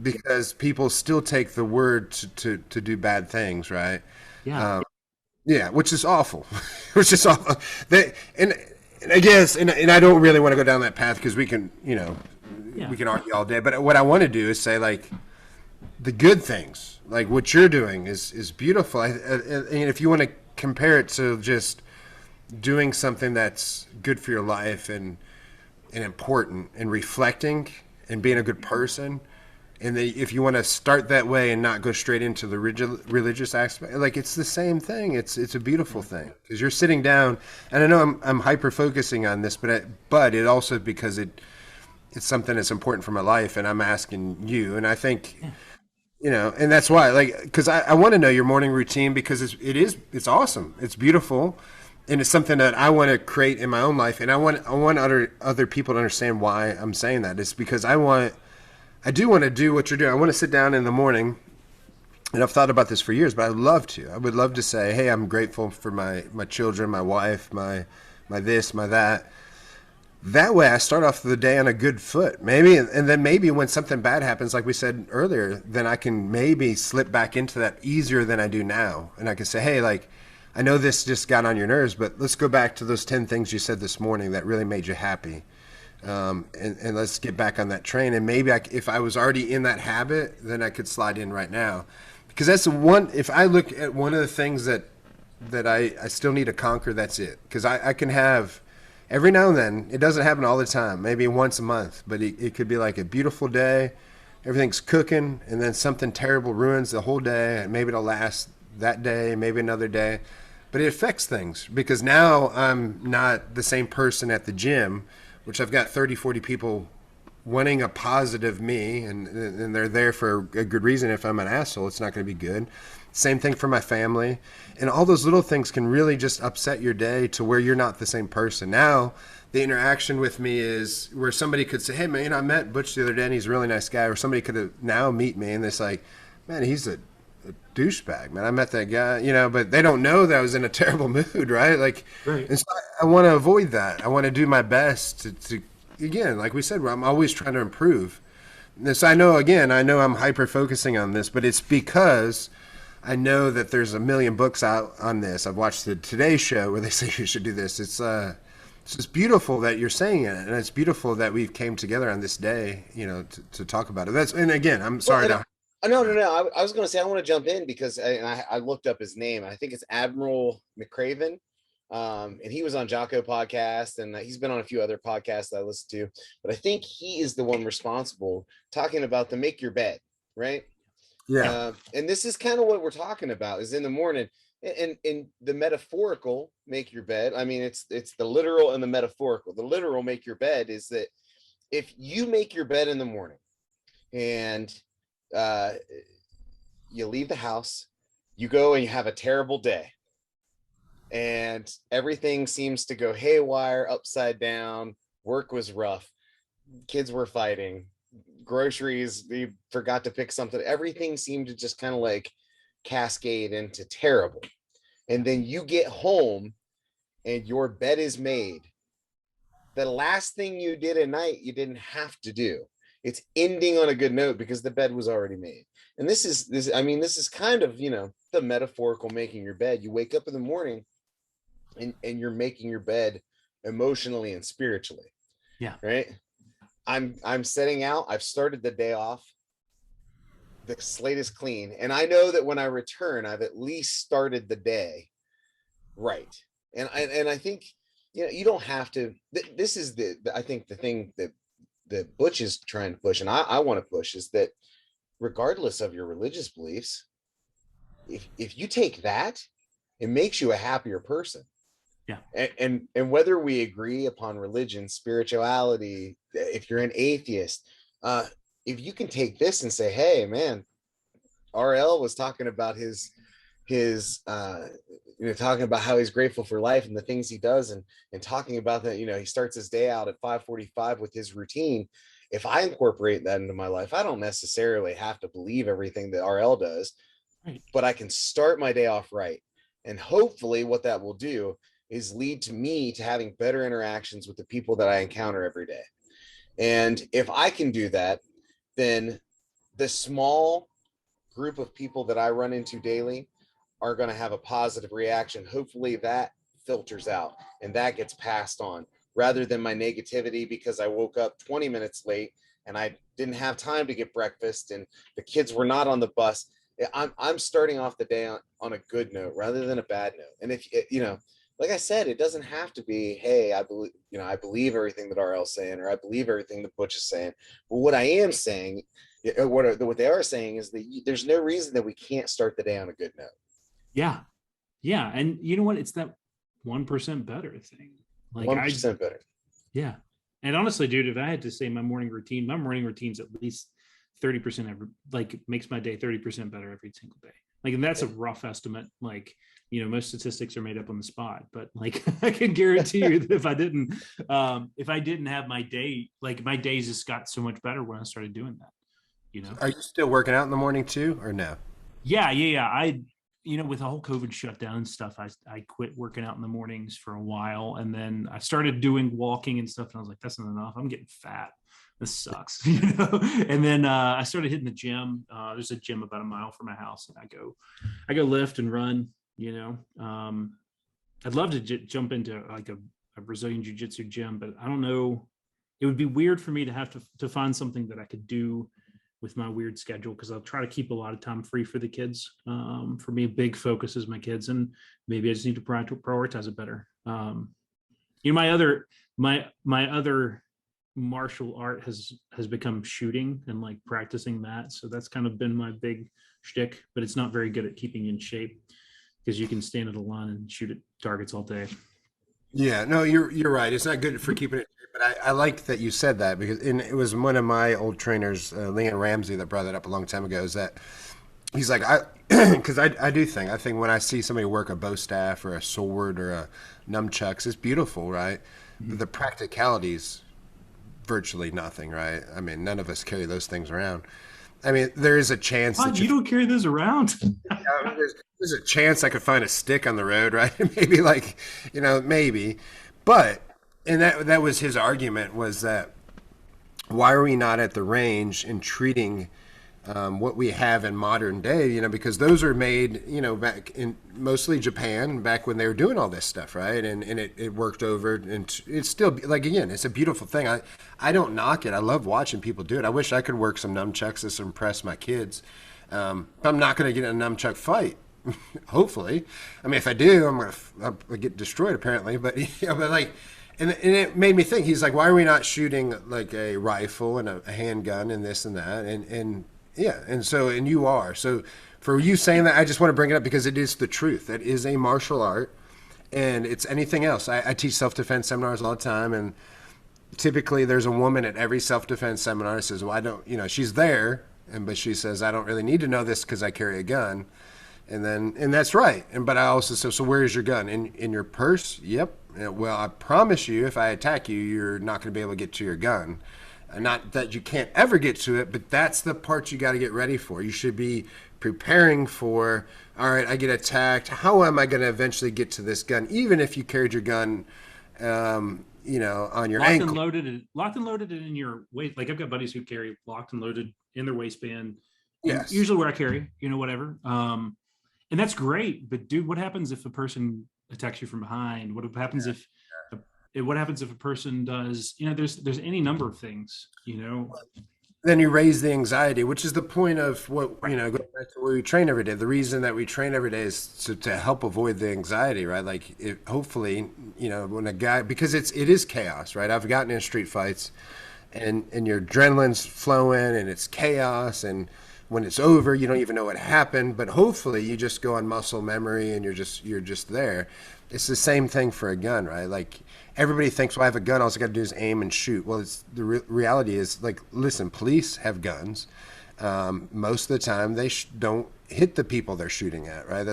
because people still take the word to do bad things, right? Yeah. Yeah, which is awful. Which is awful. And I guess, and I don't really want to go down that path because we can, we can argue all day. But what I want to do is say, like, the good things, like what you're doing is beautiful. And if you want to compare it to just doing something that's good for your life and important and reflecting and being a good person, and if you want to start that way and not go straight into the religious aspect, like, it's the same thing. It's a beautiful thing because you're sitting down, and I know I'm hyper focusing on this, but it also, because it's something that's important for my life, and I'm asking you, and I think, and that's why, like, because I want to know your morning routine, because it's awesome, it's beautiful, and it's something that I want to create in my own life, and I want other people to understand why I'm saying that. It's because I do want to do what you're doing. I want to sit down in the morning, and I've thought about this for years, but I'd love to. I would love to say, hey, I'm grateful for my children, my wife, my this, my that. That way I start off the day on a good foot, maybe, and then maybe when something bad happens, like we said earlier, then I can maybe slip back into that easier than I do now. And I can say, hey, like, I know this just got on your nerves, but let's go back to those 10 things you said this morning that really made you happy. And let's get back on that train. And maybe if I was already in that habit, then I could slide in right now. Because that's the one, if I look at one of the things that I still need to conquer, that's it. Because I can have, every now and then, it doesn't happen all the time, maybe once a month, but it could be like a beautiful day, everything's cooking, and then something terrible ruins the whole day, and maybe it'll last that day, maybe another day. But it affects things, because now I'm not the same person at the gym, which I've got 30, 40 people wanting a positive me, and they're there for a good reason. If I'm an asshole, it's not going to be good. Same thing for my family. And all those little things can really just upset your day to where you're not the same person. Now, the interaction with me is where somebody could say, hey, man, I met Butch the other day, and he's a really nice guy. Or somebody could have now meet me, and it's like, man, he's a douchebag, man. I met that guy, but they don't know that I was in a terrible mood, right? Like, Right. and so I want to avoid that. I want to do my best to again, like we said, I'm always trying to improve. And so I know I'm hyper focusing on this, but it's because I know that there's a million books out on this. I've watched the Today Show where they say you should do this. It's just beautiful that you're saying it, and it's beautiful that we came together on this day, to talk about it. And again, I'm sorry to. No. I was going to say, I want to jump in because I looked up his name. I think it's Admiral McCraven. And he was on Jocko podcast, and he's been on a few other podcasts that I listen to, but I think he is the one responsible talking about the make your bed, right? Yeah. And this is kind of what we're talking about, is in the morning, and in the metaphorical make your bed. I mean, it's the literal and the metaphorical. The literal make your bed is that if you make your bed in the morning and you leave the house, you go and you have a terrible day, and everything seems to go haywire, upside down. Work was rough, kids were fighting, groceries, you forgot to pick something, everything seemed to just kind of like cascade into terrible. And then you get home and your bed is made. The last thing you did at night, you didn't have to do. It's ending on a good note because the bed was already made. And this is kind of, the metaphorical making your bed. You wake up in the morning and you're making your bed emotionally and spiritually. Yeah. Right. I'm setting out. I've started the day off the slate is clean, and I know that when I return, I've at least started the day right. And I think, you don't have to. This is I think the thing that Butch is trying to push, and I want to push, is that regardless of your religious beliefs, if you take that, it makes you a happier person. Yeah. And whether we agree upon religion, spirituality, if you're an atheist, if you can take this and say, hey man, RL was talking about his talking about how he's grateful for life and the things he does, and talking about that, he starts his day out at 5:45 with his routine. If I incorporate that into my life, I don't necessarily have to believe everything that RL does, Right. but I can start my day off right. And hopefully what that will do is lead to me to having better interactions with the people that I encounter every day. And if I can do that, then the small group of people that I run into daily are going to have a positive reaction. Hopefully that filters out and that gets passed on, rather than my negativity because I woke up 20 minutes late and I didn't have time to get breakfast and the kids were not on the bus. I'm starting off the day on a good note rather than a bad note. And if like I said, it doesn't have to be, hey, I believe everything that RL's saying, or I believe everything that Butch is saying. But what I am saying, what they are saying, is that there's no reason that we can't start the day on a good note. Yeah. Yeah. And you know what? It's that 1% better thing. Like 1% better. Yeah. And honestly, dude, if I had to say my morning routine's at least 30% every, like, makes my day 30% better every single day. Like, and that's a rough estimate. Like, most statistics are made up on the spot, but like, I can guarantee you that if I didn't have my day, like, my days just got so much better when I started doing that, Are you still working out in the morning too, or no? Yeah. I, with the whole COVID shutdown and stuff, I quit working out in the mornings for a while. And then I started doing walking and stuff. And I was like, that's not enough. I'm getting fat. This sucks, And then I started hitting the gym. There's a gym about a mile from my house, and I go lift and run. I'd love to jump into like a Brazilian jiu-jitsu gym, but I don't know. It would be weird for me to have to find something that I could do with my weird schedule, because I'll try to keep a lot of time free for the kids. For me, a big focus is my kids, and maybe I just need to prioritize it better. My other martial art has become shooting and like practicing that. So that's kind of been my big shtick, but it's not very good at keeping in shape, because you can stand at a line and shoot at targets all day. Yeah, no, you're right. It's not good for keeping it, but I like that you said that, because it was one of my old trainers, Leon Ramsey, that brought that up a long time ago. Is that he's like, because I think when I see somebody work a bow staff or a sword or a nunchucks, it's beautiful, right? Mm-hmm. The practicalities, virtually nothing, right? I mean, none of us carry those things around. I mean, there is a chance that you don't carry those around. There's a chance I could find a stick on the road, right? Maybe maybe. But, and that was his argument, was that why are we not at the range and treating what we have in modern day, because those are made, back in mostly Japan, back when they were doing all this stuff, right? And it worked over, and it's still, like, again, it's a beautiful thing. I don't knock it. I love watching people do it. I wish I could work some nunchucks to impress my kids. But I'm not going to get in a nunchuck fight. Hopefully. I mean, if I do, I'll get destroyed apparently, but and it made me think. He's like, why are we not shooting like a rifle and a handgun and this and that? And yeah. And you are. So for you saying that, I just want to bring it up because it is the truth. That is a martial art, and it's anything else. I teach self-defense seminars all the time, and typically there's a woman at every self-defense seminar that says, well, I don't, she's there, but she says, I don't really need to know this because I carry a gun. And that's right. But I also said, so where is your gun? In your purse? Yep. Well, I promise you, if I attack you, you're not going to be able to get to your gun. Not that you can't ever get to it, but that's the part you got to get ready for. You should be preparing for, all right, I get attacked. How am I going to eventually get to this gun? Even if you carried your gun, on your ankle. Locked and loaded it in your waist. Like, I've got buddies who carry locked and loaded in their waistband. Yes. Usually where I carry, whatever. And that's great. But dude, what happens if a person attacks you from behind? What happens if a person does, there's any number of things, then you raise the anxiety, which is the point of what, going back to what we train every day. The reason that we train every day is to help avoid the anxiety, right? Like, hopefully, when a guy, because it is chaos, right? I've gotten in street fights, and your adrenaline's flowing, and it's chaos, and when it's over, you don't even know what happened. But hopefully, you just go on muscle memory, and you're just there. It's the same thing for a gun, right? Like, everybody thinks, well, I have a gun, all I got to do is aim and shoot. Well, the reality is, like, listen, police have guns. Most of the time, they don't hit the people they're shooting at, right?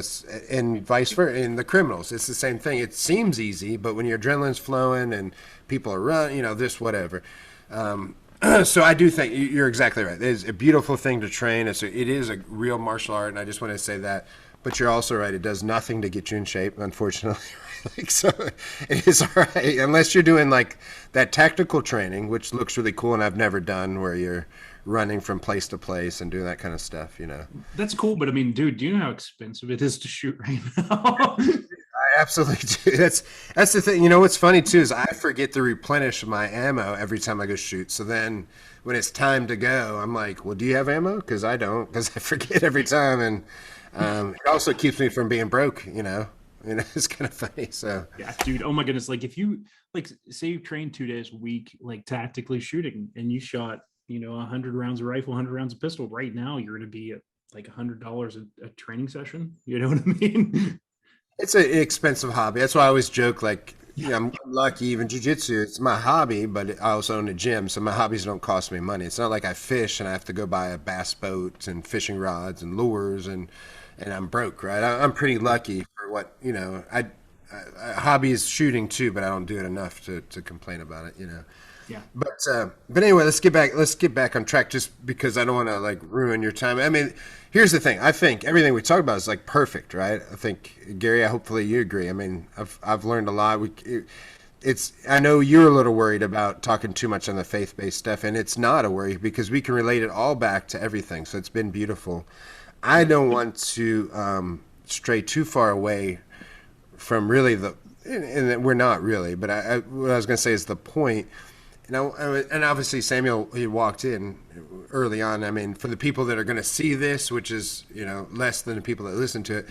And vice versa. In the criminals, it's the same thing. It seems easy, but when your adrenaline's flowing and people are running, this whatever. So I do think you're exactly right. It is a beautiful thing to train. It is a real martial art, and I just want to say that. But you're also right. It does nothing to get you in shape, unfortunately. Like, so it is all right, unless you're doing like that tactical training, which looks really cool, and I've never done, where you're running from place to place and doing that kind of stuff. That's cool, but I mean, dude, do you know how expensive it is to shoot right now? I absolutely do. That's the thing. What's funny too is I forget to replenish my ammo every time I go shoot. So then when it's time to go, I'm like, well, do you have ammo? Because I don't, because I forget every time, and it also keeps me from being broke. It's kind of funny. So Yeah, dude. Oh my goodness. Like, if you, like, say you train 2 days a week, like tactically shooting, and you shot, 100 rounds of rifle, 100 rounds of pistol, right now you're going to be at like $100 a training session. You know what I mean? it's an expensive hobby. That's why I always joke, like, I'm lucky. Even jujitsu, it's my hobby, but I also own a gym, so my hobbies don't cost me money. It's not like I fish and I have to go buy a bass boat and fishing rods and lures, and I'm broke, right? I'm pretty lucky for what, hobby is shooting too, but I don't do it enough to complain about it. Yeah. But anyway, let's get back on track, just because I don't want to like ruin your time. I mean, here's the thing. I think everything we talk about is like perfect, right? I think, Gary, hopefully you agree. I mean, I've learned a lot. I know you're a little worried about talking too much on the faith-based stuff, and it's not a worry because we can relate it all back to everything. So it's been beautiful. I don't want to stray too far away from really and we're not really, but what I was going to say is the point. And obviously Samuel, he walked in early on. I mean, for the people that are going to see this, which is, less than the people that listen to it,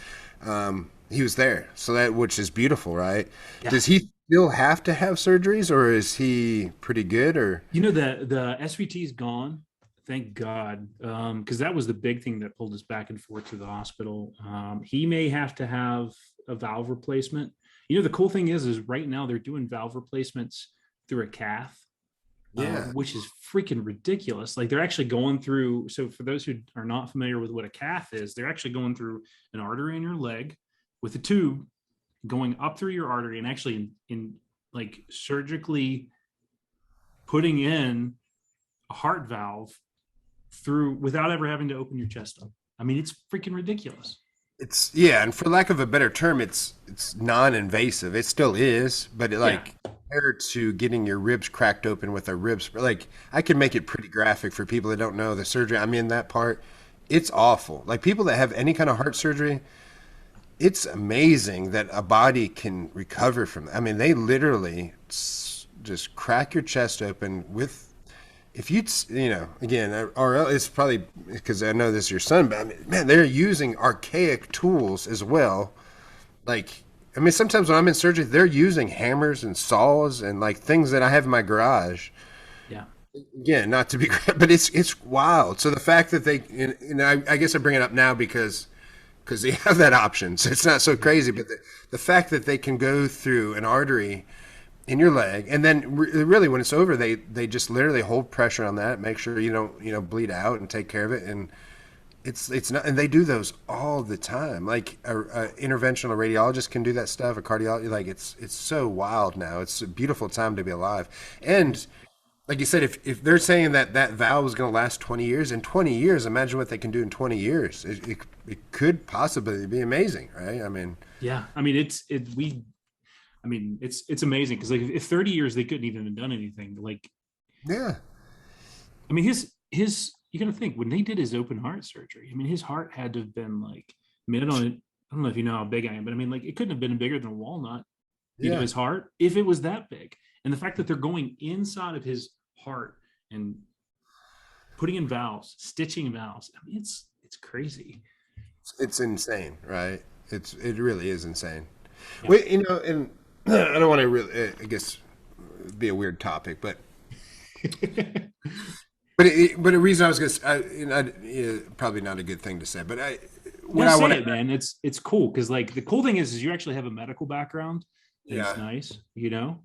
he was there. So which is beautiful, right? Yeah. Does he still have to have surgeries, or is he pretty good? Or the SVT is gone. Thank God, because that was the big thing that pulled us back and forth to the hospital. He may have to have a valve replacement. The cool thing is right now they're doing valve replacements through a cath. Yeah, which is freaking ridiculous. Like, they're actually going through. So for those who are not familiar with what a cath is, they're actually going through an artery in your leg with a tube going up through your artery, and actually in like surgically putting in a heart valve through without ever having to open your chest up. I mean, it's freaking ridiculous. And for lack of a better term, it's non-invasive. It still is, but compared to getting your ribs cracked open with a ribs, like, I can make it pretty graphic for people that don't know the surgery. I'm in that part. It's awful. Like, people that have any kind of heart surgery, it's amazing that a body can recover from that. I mean, they literally just crack your chest open with. If again, or it's probably because I know this is your son, but I mean, man, they're using archaic tools as well. Like, I mean, sometimes when I'm in surgery, they're using hammers and saws and like things that I have in my garage. Yeah. Again, not to be, but it's wild. So the fact that they, I guess I bring it up now because they have that option, so it's not so crazy. But the fact that they can go through an artery in your leg, and then really when it's over, they just literally hold pressure on that, make sure you don't bleed out, and take care of it. And it's not, and they do those all the time. Like a interventional radiologist can do that stuff, a cardiologist. Like, it's so wild now. It's a beautiful time to be alive. And like you said, if they're saying that valve is going to last 20 years, in 20 years, imagine what they can do in 20 years. It could possibly be amazing, right? I mean, yeah. I mean, it's amazing, because like if 30 years they couldn't even have done anything. Like, yeah. I mean, his you got to think, when they did his open heart surgery, I mean, his heart had to have been like, I mean, I don't know if you know how big I am, but I mean, like, it couldn't have been bigger than a walnut. His heart, if it was that big. And the fact that they're going inside of his heart and putting in valves, stitching valves. I mean, it's crazy. It's insane, right? It really is insane. Yeah. Wait, and I don't want to really, I guess, be a weird topic, but but a reason I was probably not a good thing to say, but what No, I say want it, man. It's cool because like the cool thing is you actually have a medical background, and yeah. it's nice, you know.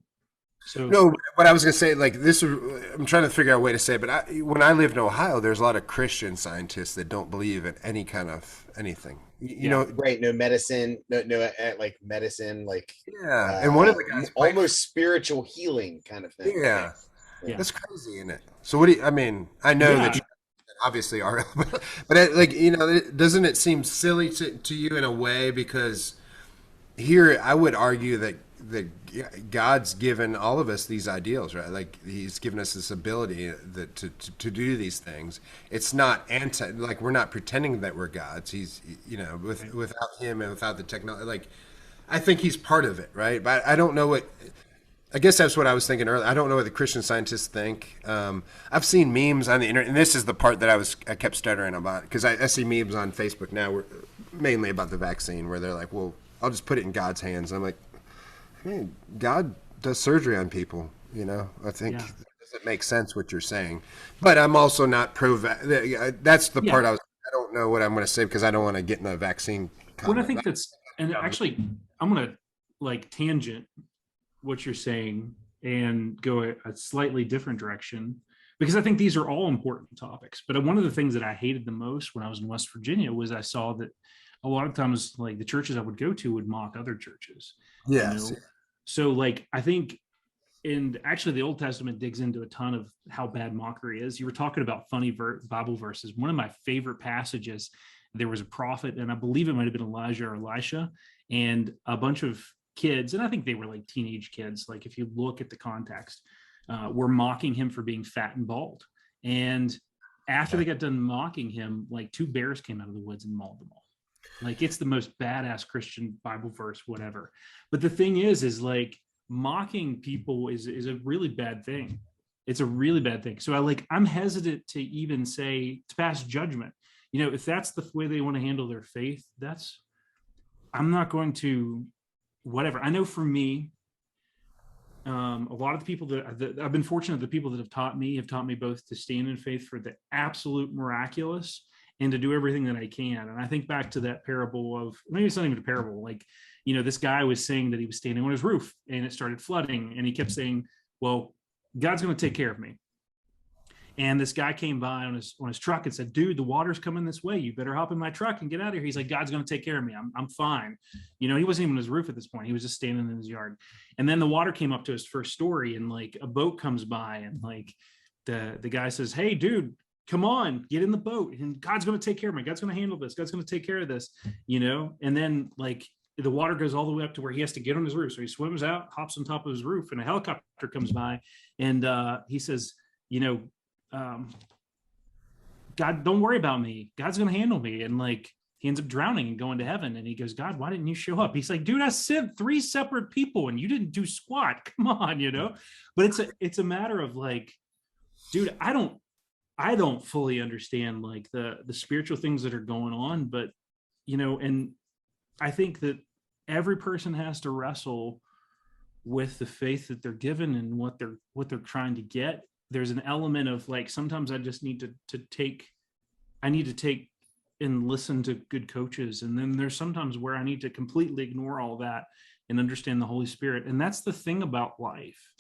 So No, what I was gonna say, like this, I'm trying to figure out a way to say it, but when I lived in Ohio, there's a lot of Christian scientists that don't believe in any kind of anything. You know, Right, no medicine, no like medicine, like yeah. And one of the guys, almost spiritual healing kind of thing. yeah, yeah, that's crazy, isn't it? So what do you, I mean? I know that yeah, you obviously are, but like doesn't it seem silly to you in a way because here I would argue that God's given all of us these ideals, right? Like He's given us this ability to do these things. It's not like we're not pretending that we're gods. He's without Him and without the technology, like I think He's part of it, right? But I don't know what. I guess that's what I was thinking earlier. I don't know what the Christian scientists think. I've seen memes on the internet, and this is the part that I kept stuttering about because I see memes on Facebook now, mainly about the vaccine, where they're like, "Well, I'll just put it in God's hands." I'm like, "Hey, God does surgery on people." I think yeah. it doesn't make sense what you're saying, but I'm also not pro. That's the part I don't know what I'm going to say because I don't want to get in a vaccine What I comment. think that's, and actually, I'm gonna like tangent what you're saying and go a slightly different direction because I think these are all important topics. But one of the things that I hated the most when I was in West Virginia was I saw that a lot of times, like the churches I would go to would mock other churches. Yes. So like I think, and actually the Old Testament digs into a ton of how bad mockery is. You were talking about funny Bible verses. One of my favorite passages, there was a prophet, and I believe it might have been Elijah or Elisha, and a bunch of kids, and I think they were like teenage kids, like if you look at the context, were mocking him for being fat and bald. And after they got done mocking him, like 2 bears came out of the woods and mauled them all. Like it's the most badass Christian Bible verse, whatever. But the thing is like mocking people is a really bad thing. It's a really bad thing. So I'm hesitant to even say to pass judgment. If that's the way they want to handle their faith, I'm not going to whatever. I know for me, a lot of the people that I've been fortunate, the people that have taught me both to stand in faith for the absolute miraculous and to do everything that I can. And I think back to that parable of, maybe it's not even a parable, like, this guy was saying that he was standing on his roof and it started flooding and he kept saying, well, God's going to take care of me. And this guy came by on his truck and said, dude, the water's coming this way. You better hop in my truck and get out of here. He's like, God's going to take care of me. I'm fine. He wasn't even on his roof at this point. He was just standing in his yard. And then the water came up to his first story and like a boat comes by and like the guy says, hey, dude, come on, get in the boat. And God's going to take care of me. God's going to handle this. God's going to take care of this, And then like the water goes all the way up to where he has to get on his roof. So he swims out, hops on top of his roof, and a helicopter comes by. And he says, God, don't worry about me. God's going to handle me. And like, he ends up drowning and going to heaven. And he goes, God, why didn't you show up? He's like, dude, I sent 3 separate people and you didn't do squat. Come on, but it's a matter of like, dude, I don't fully understand like the spiritual things that are going on, but and I think that every person has to wrestle with the faith that they're given and what they're trying to get. There's an element of like, sometimes I just need to take and listen to good coaches. And then there's sometimes where I need to completely ignore all that and understand the Holy Spirit. And that's the thing about life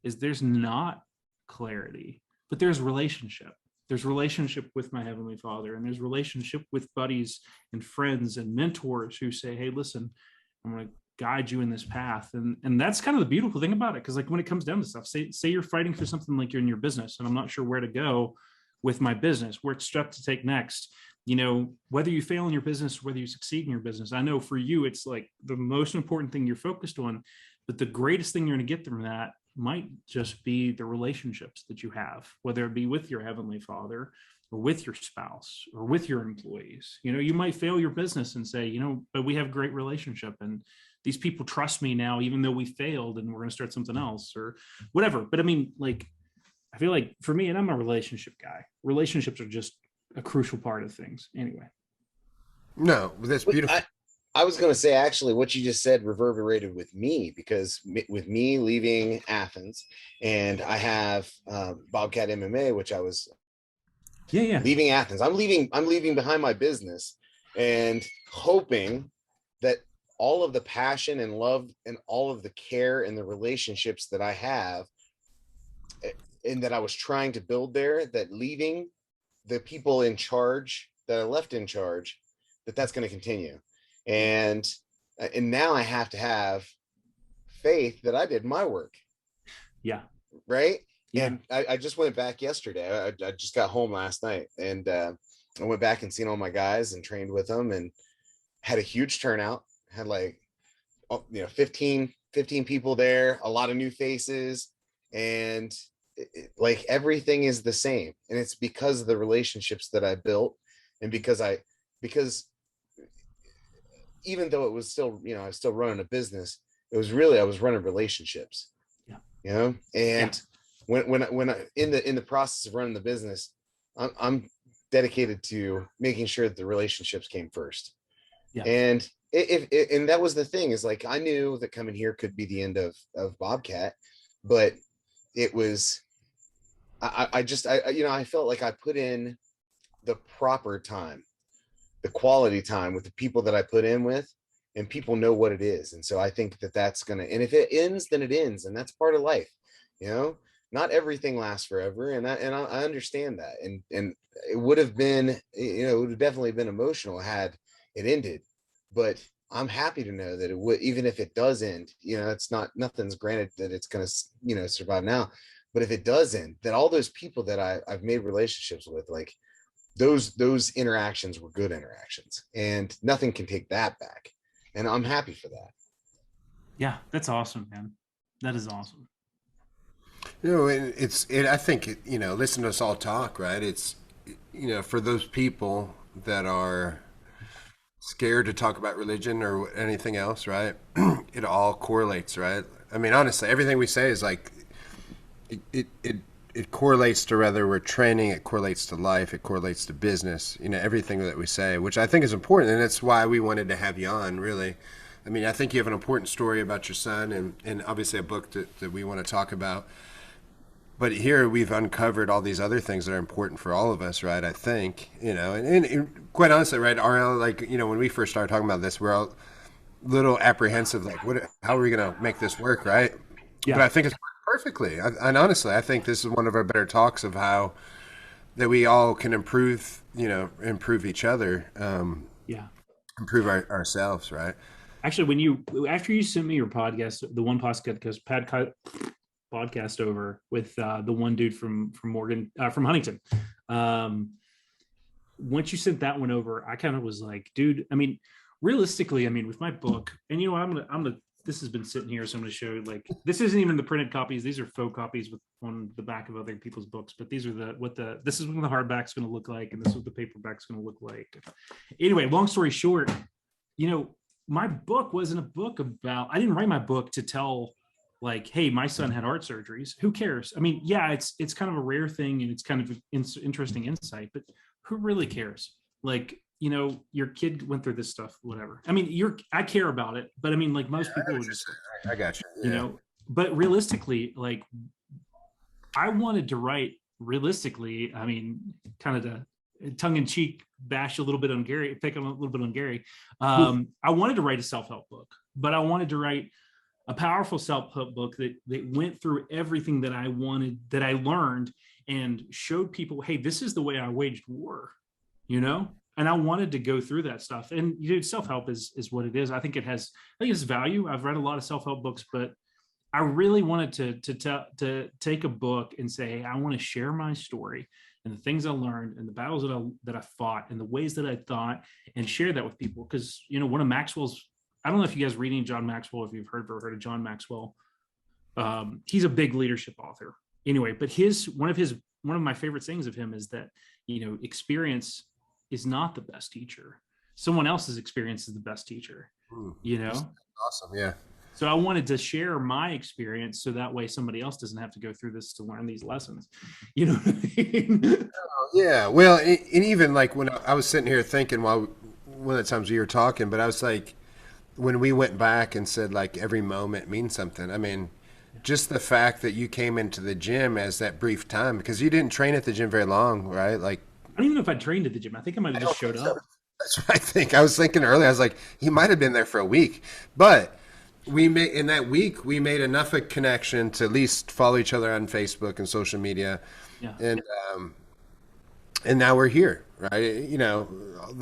is there's not clarity, but there's relationship. There's relationship with my Heavenly Father, and there's relationship with buddies and friends and mentors who say, hey, listen, I'm going to guide you in this path. And that's kind of the beautiful thing about it. Cause like when it comes down to stuff, say you're fighting for something, like you're in your business and I'm not sure where to go with my business, what step to take next, whether you fail in your business, whether you succeed in your business. I know for you, it's like the most important thing you're focused on, but the greatest thing you're going to get from that might just be the relationships that you have, whether it be with your Heavenly Father or with your spouse or with your employees. You might fail your business and say, but we have a great relationship and these people trust me now, even though we failed and we're going to start something else or whatever. But I mean, like, I feel like for me, and I'm a relationship guy, relationships are just a crucial part of things anyway. No, that's beautiful. I was going to say, actually, what you just said reverberated with me, because with me leaving Athens, and I have Bobcat MMA, which I was Yeah. leaving Athens. I'm leaving behind my business, and hoping that all of the passion and love and all of the care and the relationships that I have and that I was trying to build there, that leaving the people in charge that I left in charge, that's going to continue. And now I have to have faith that I did my work. Yeah. Right. Yeah. And I just went back yesterday. I just got home last night, and I went back and seen all my guys and trained with them, and had a huge turnout. Had like 15 people there, a lot of new faces, and like everything is the same. And it's because of the relationships that I built, and because even though it was still, I was still running a business, it was really, I was running relationships. Yeah. And when I in the process of running the business, I'm dedicated to making sure that the relationships came first. Yeah. And and that was the thing, is like, I knew that coming here could be the end of Bobcat, but it was, I felt like I put in the proper time, the quality time with the people that I put in with, and people know what it is. And so I think that that's going to, and if it ends, then it ends. And that's part of life. Not everything lasts forever. And I understand that. And it would have been, it would have definitely been emotional had it ended, but I'm happy to know that it would, even if it does end, it's not, nothing's granted that it's going to, survive now. But if it does end, that all those people that I've made relationships with, like, those interactions were good interactions, and nothing can take that back. And I'm happy for that. Yeah, that's awesome, man. That is awesome. I think, listen to us all talk, right? It's, for those people that are scared to talk about religion or anything else, right? It all correlates, right? I mean, honestly, everything we say is like, it correlates to whether we're training, it correlates to life, it correlates to business, everything that we say, which I think is important. And that's why we wanted to have you on, really. I mean, I think you have an important story about your son, and obviously a book that we want to talk about. But here we've uncovered all these other things that are important for all of us, right? I think, and quite honestly, right, RL, like, when we first started talking about this, we're all a little apprehensive, like, how are we going to make this work, right? Yeah. But I think it's worked perfectly. And honestly, I think this is one of our better talks of how that we all can improve, improve each other, improve ourselves, right? Actually, after you sent me your podcast, the one podcast over with the one dude from Huntington. Once you sent that one over, I kind of was like, dude, I mean, realistically, with my book, and I'm gonna this has been sitting here, so I'm gonna show you, like, this isn't even the printed copies, these are faux copies with on the back of other people's books, but these are this is what the hardback's gonna look like, and this is what the paperback's gonna look like. Anyway, long story short, my book wasn't a book about, I didn't write my book to tell, like, hey, my son had heart surgeries. Who cares? I mean, yeah, it's kind of a rare thing, and it's kind of an interesting insight, but who really cares? Like, your kid went through this stuff, whatever. I mean, I care about it, but I mean, like, most people would just, I got you. Yeah. But realistically, like, I wanted to write realistically, I mean, kind of to tongue in cheek bash a little bit on Gary, pick on a little bit on Gary. I wanted to write a self-help book, but I wanted to write a powerful self-help book that went through everything that I wanted, that I learned, and showed people, hey, this is the way I waged war, and I wanted to go through that stuff. And self-help is what it is. I think it's value. I've read a lot of self-help books, but I really wanted to take a book and say, hey, I want to share my story and the things I learned and the battles that I fought and the ways that I thought, and share that with people. Because, one of Maxwell's, I don't know if you guys read any John Maxwell, if you've heard of John Maxwell. He's a big leadership author. Anyway, but one of my favorite things of him is that, experience is not the best teacher. Someone else's experience is the best teacher. Awesome. Yeah. So I wanted to share my experience so that way somebody else doesn't have to go through this to learn these lessons. You know what I mean? Yeah, well, and even like when I was sitting here thinking while one of the times you were talking, but I was like, when we went back and said like every moment means something. I mean, just the fact that you came into the gym as that brief time because you didn't train at the gym very long, right? Like, I don't even know if I trained at the gym. I think I might have just showed up. that's what I think. I was thinking earlier. I was like, he might have been there for a week, but we made in that week we made enough of connection to at least follow each other on Facebook and social media, Yeah. and now we're here, right? You know,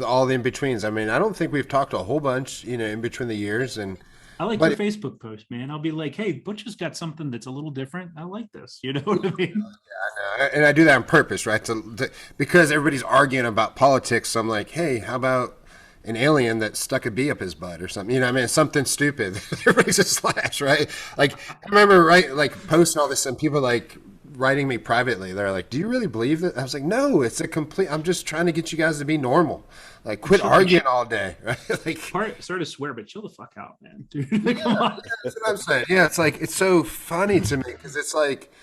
all the in betweens. I mean, I don't think we've talked a whole bunch, you know, in between the years, and I like but your Facebook post, man. I'll be like, hey, Butch has got something that's a little different. I like this. You know what I mean? and I do that on purpose, right? Because everybody's arguing about politics. So I'm like, hey, how about an alien that stuck a bee up his butt or something? You know, what I mean, something stupid. Everybody's a slash, right? Like, I remember, right, like posting all this, and people like writing me privately. They're like, "Do you really believe that?" I was like, "No, it's a complete. I'm just trying to get you guys to be normal. Like, quit arguing all day, right? Like, Sorry to swear, but chill the fuck out, man. Dude, like, come on. that's what I'm saying. Yeah, it's like it's so funny to me because it's like,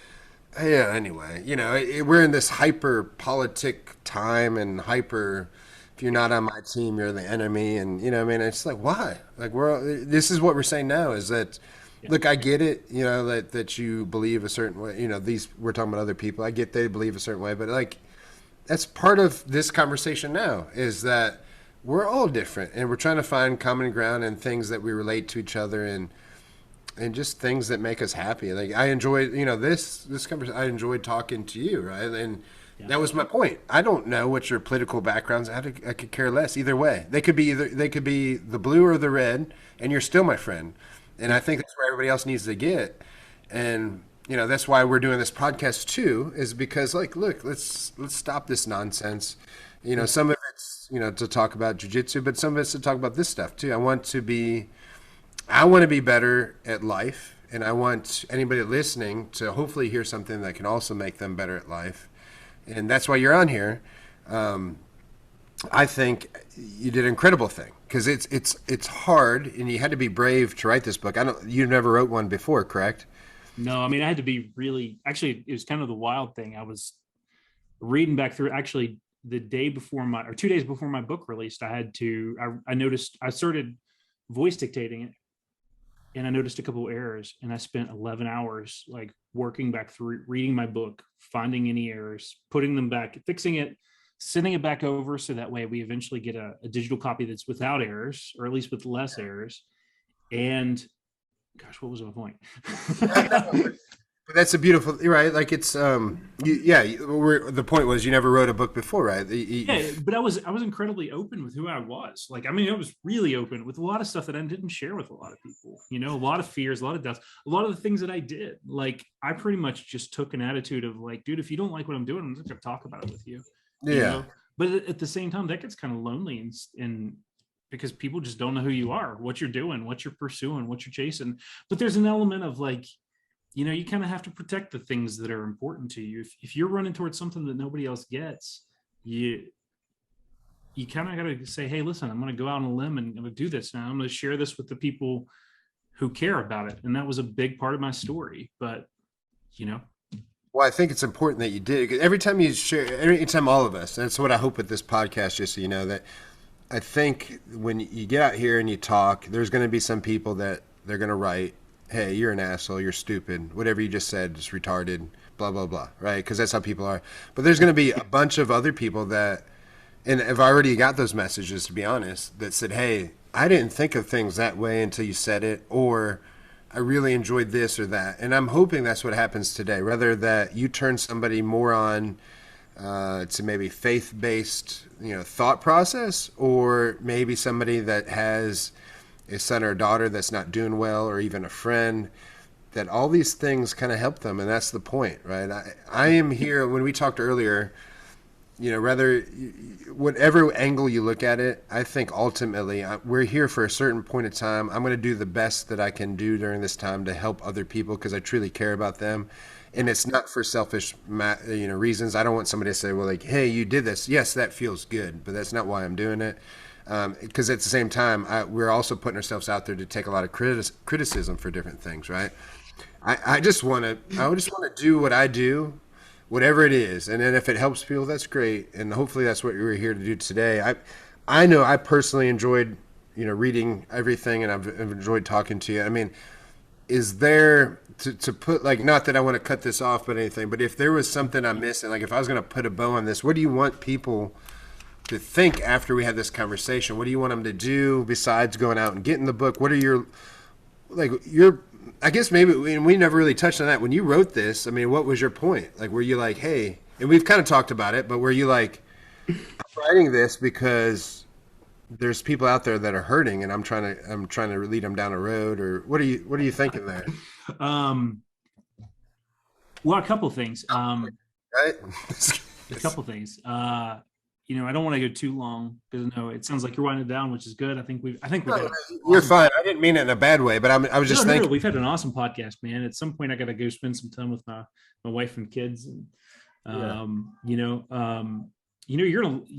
yeah. Anyway, you know, we're in this hyper politic time and hyper. If you're not on my team, you're the enemy, and you know, I mean, it's like why? Like this is what we're saying now is that. Look, I get it, you know, that you believe a certain way. You know, we're talking about other people. I get they believe a certain way, but like that's part of this conversation now is that we're all different and we're trying to find common ground and things that we relate to each other and just things that make us happy. Like I enjoyed, you know, this conversation. I enjoyed talking to you, right? And that was my point. I don't know what your political backgrounds. I could care less either way. They could be the blue or the red, and you're still my friend. And I think that's where everybody else needs to get. And, you know, that's why we're doing this podcast too, is because like, look, let's stop this nonsense. You know, some of it's, you know, to talk about jiu-jitsu, but some of it's to talk about this stuff too. I want to be better at life. And I want anybody listening to hopefully hear something that can also make them better at life. And that's why you're on here. I think you did an incredible thing because it's hard and you had to be brave to write this book. You never wrote one before, correct? No, I mean, I had to be really, actually, it was kind of the wild thing. I was reading back through actually the day before 2 days before my book released, I noticed, I started voice dictating it and I noticed a couple of errors and I spent 11 hours like working back through reading my book, finding any errors, putting them back, fixing it, sending it back over so that way we eventually get a digital copy that's without errors or at least with less errors. And gosh, what was my point? But that's a beautiful, right? Like it's, the point was you never wrote a book before, right? Yeah, but I was incredibly open with who I was. Like, I mean, I was really open with a lot of stuff that I didn't share with a lot of people, you know, a lot of fears, a lot of doubts, a lot of the things that I did. Like, I pretty much just took an attitude of like, dude, if you don't like what I'm doing, I'm just gonna talk about it with you. Yeah. You know? But at the same time, that gets kind of lonely and because people just don't know who you are, what you're doing, what you're pursuing, what you're chasing. But there's an element of like, you know, you kind of have to protect the things that are important to you. If you're running towards something that nobody else gets, you kind of got to say, hey, listen, I'm going to go out on a limb and I'm going to do this now. I'm going to share this with the people who care about it. And that was a big part of my story. But, you know. Well, I think it's important that you did. Every time you share, every time all of us, and that's what I hope with this podcast, just so you know, that I think when you get out here and you talk, there's going to be some people that they're going to write, hey, you're an asshole, you're stupid, whatever you just said is retarded, blah, blah, blah, right? Because that's how people are. But there's going to be a bunch of other people that, and I've already got those messages, to be honest, that said, hey, I didn't think of things that way until you said it, or I really enjoyed this or that. And I'm hoping that's what happens today, rather that you turn somebody more on to maybe faith-based, you know, thought process, or maybe somebody that has a son or a daughter that's not doing well, or even a friend, that all these things kind of help them. And that's the point, right? I am here, when we talked earlier, you know, whatever angle you look at it, I think ultimately we're here for a certain point of time. I'm going to do the best that I can do during this time to help other people because I truly care about them. And it's not for selfish, reasons. I don't want somebody to say, well, like, hey, you did this. Yes, that feels good, but that's not why I'm doing it. Because at the same time, we're also putting ourselves out there to take a lot of criticism for different things, right? I just want to do what I do, whatever it is, and then if it helps people, that's great, and hopefully that's what we're here to do today. I know I personally enjoyed, reading everything, and I've enjoyed talking to you. I mean, is there to put, like, not that I want to cut this off, but anything, but if there was something I'm missing, like if I was going to put a bow on this, what do you want people to think after we had this conversation? What do you want them to do besides going out and getting the book? What are your I guess maybe we never really touched on that. When you wrote this, I mean, what was your point? Like, were you like, hey, and we've kind of talked about it, but were you like, I'm writing this because there's people out there that are hurting, and I'm trying to lead them down a road, or what are you thinking there? Well, a couple of things. Right? A couple of things. I don't want to go too long because it sounds like you're winding it down, which is good. I think we've You're fine. I didn't mean it in a bad way, but I was just thinking. We've had an awesome podcast, man. At some point, I got to go spend some time with my wife and kids, and you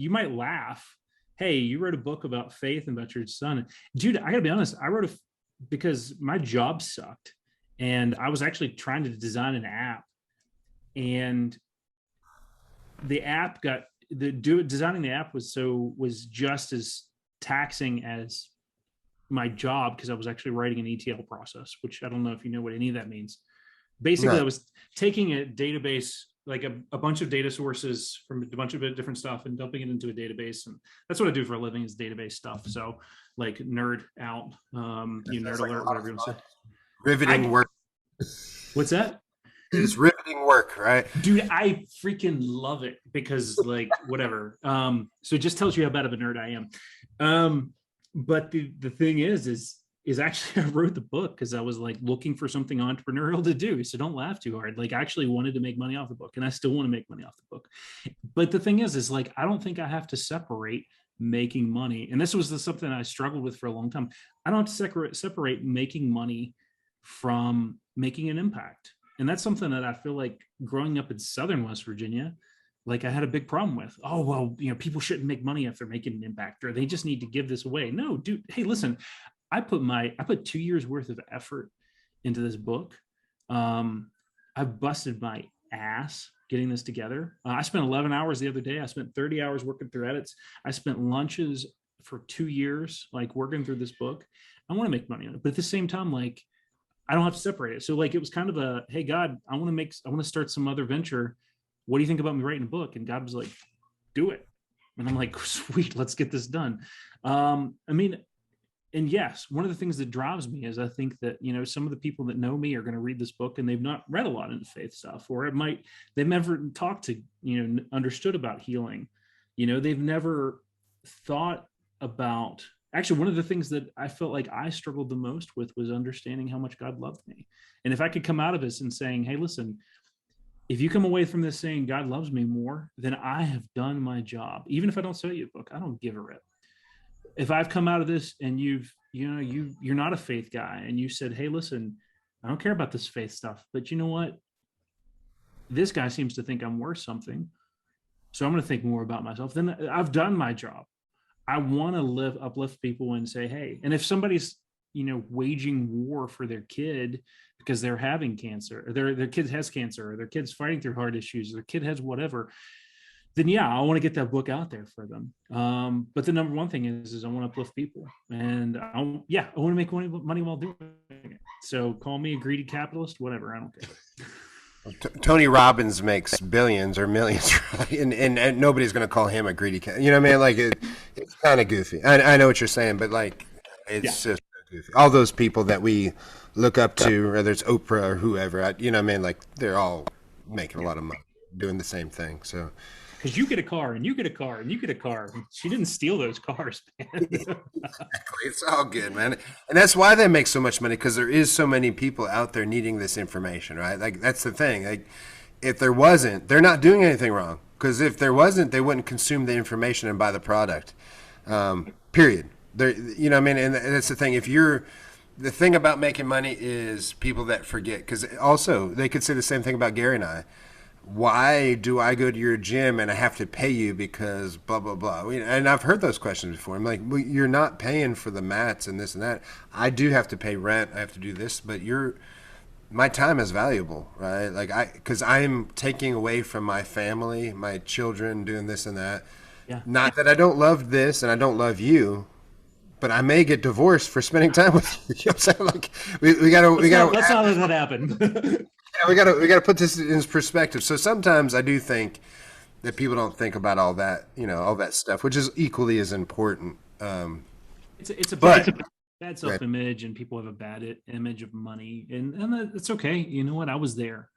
might laugh. Hey, you wrote a book about faith and about your son, dude. I gotta be honest. I wrote because my job sucked, and I was actually trying to design an app, and the app designing the app was just as taxing as my job, because I was actually writing an ETL process, which I don't know if you know what any of that means. Basically, I was taking a database, like a bunch of data sources from a bunch of different stuff, and dumping it into a database. And that's what I do for a living, is database stuff. So like nerd out, nerd alert, whatever you want to say. Riveting work. What's that? It's riveting work, right? Dude, I freaking love it because, like, whatever. So it just tells you how bad of a nerd I am. But the thing is actually I wrote the book because I was like looking for something entrepreneurial to do. So don't laugh too hard. Like, I actually wanted to make money off the book, and I still want to make money off the book. But the thing is like, I don't think I have to separate making money. And this was something I struggled with for a long time. I don't have to separate making money from making an impact. And that's something that I feel like growing up in Southern West Virginia, like I had a big problem with. Oh, well, people shouldn't make money if they're making an impact, or they just need to give this away. No, dude. Hey, listen, I put 2 years worth of effort into this book. I busted my ass getting this together. I spent 11 hours the other day. I spent 30 hours working through edits. I spent lunches for 2 years, like working through this book. I want to make money on it, but at the same time, like, I don't have to separate it. So like, it was kind of a, hey, God, I want to start some other venture. What do you think about me writing a book? And God was like, do it. And I'm like, sweet, let's get this done. And yes, one of the things that drives me is I think that, some of the people that know me are going to read this book and they've not read a lot into faith stuff, or they've never talked to, understood about healing. They've never thought about. Actually, one of the things that I felt like I struggled the most with was understanding how much God loved me. And if I could come out of this and saying, hey, listen, if you come away from this saying God loves me more, then I have done my job. Even if I don't sell you a book, I don't give a rip. If I've come out of this and you're not a faith guy, and you said, hey, listen, I don't care about this faith stuff, but you know what? This guy seems to think I'm worth something, so I'm going to think more about myself. Then I've done my job. I want to uplift people and say, hey, and if somebody's, waging war for their kid because they're having cancer, or their kid has cancer, or their kid's fighting through heart issues, or their kid has whatever, then yeah, I want to get that book out there for them. But the number one thing is I want to uplift people, and I want to make money while doing it. So call me a greedy capitalist, whatever, I don't care. Tony Robbins makes billions or millions, right? And nobody's going to call him a greedy cat. You know what I mean? Like, it's kind of goofy. I know what you're saying, but like, it's just goofy. All those people that we look up to, whether it's Oprah or whoever, you know what I mean? Like, they're all making a lot of money doing the same thing. So, because you get a car and you get a car and you get a car. She didn't steal those cars, man. Exactly. It's all good, man. And that's why they make so much money, because there is so many people out there needing this information, right? Like, that's the thing. Like, if there wasn't, they're not doing anything wrong. Because if there wasn't, they wouldn't consume the information and buy the product. Period. You know what I mean? And that's the thing. The thing about making money is people that forget. Because also, they could say the same thing about Gary and I. why do I go to your gym and I have to pay you because blah blah blah? And I've heard those questions before. I'm like, well, you're not paying for the mats and this and that. I do have to pay rent. I have to do this, but my time is valuable, right? Like because I'm taking away from my family, my children, doing this and that. Yeah. Not that I don't love this and I don't love you, but I may get divorced for spending time with you. You know what I'm saying? Like we gotta Let's not let that happen. yeah, we gotta put this in perspective. So sometimes I do think that people don't think about all that, all that stuff, which is equally as important. It's a But bad self-image, and people have a bad image of money, and it's okay. You know what? I was there.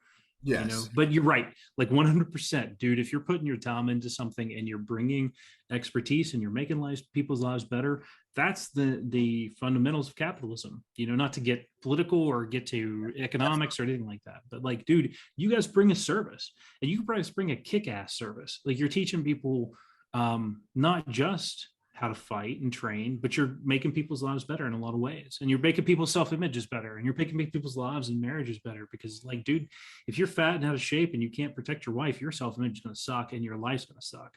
yes, But you're right, like 100%, dude. If you're putting your time into something and you're bringing expertise and you're making people's lives better, that's the fundamentals of capitalism. Not to get political or get to economics or anything like that, but like, dude, you guys bring a service, and you can probably bring a kick-ass service. Like, you're teaching people not just how to fight and train, but you're making people's lives better in a lot of ways, and you're making people's self-images better, and you're making people's lives and marriages better. Because, like, dude, if you're fat and out of shape and you can't protect your wife, your self-image is going to suck and your life's going to suck.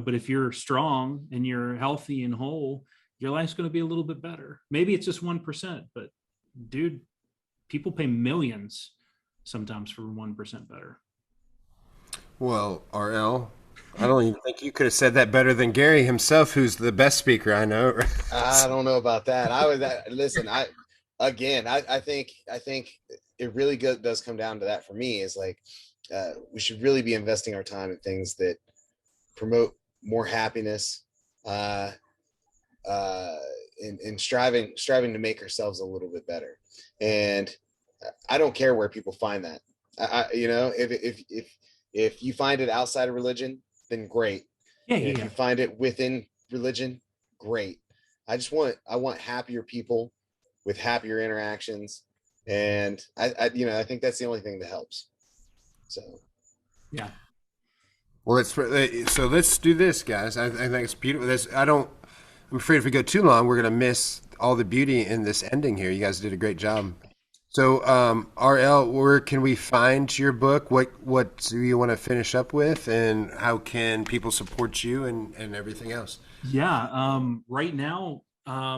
But if you're strong and you're healthy and whole, your life's going to be a little bit better. Maybe it's just 1%, but dude, people pay millions sometimes for 1% better. well, RL, I don't even think you could have said that better than Gary himself, who's the best speaker I know. I don't know about that. Listen. I think it really does come down to that for me. Is like we should really be investing our time in things that promote more happiness, in striving to make ourselves a little bit better. And I don't care where people find that. If you find it outside of religion, then great. Yeah, And if yeah. you find it within religion, great. I want happier people with happier interactions, and I think that's the only thing that helps. So Yeah. Well, let's do this, guys. I think it's beautiful. I'm afraid if we go too long, we're gonna miss all the beauty in this ending here. You guys did a great job. So, RL, where can we find your book? What do you want to finish up with, and how can people support you and everything else? Yeah. Right now,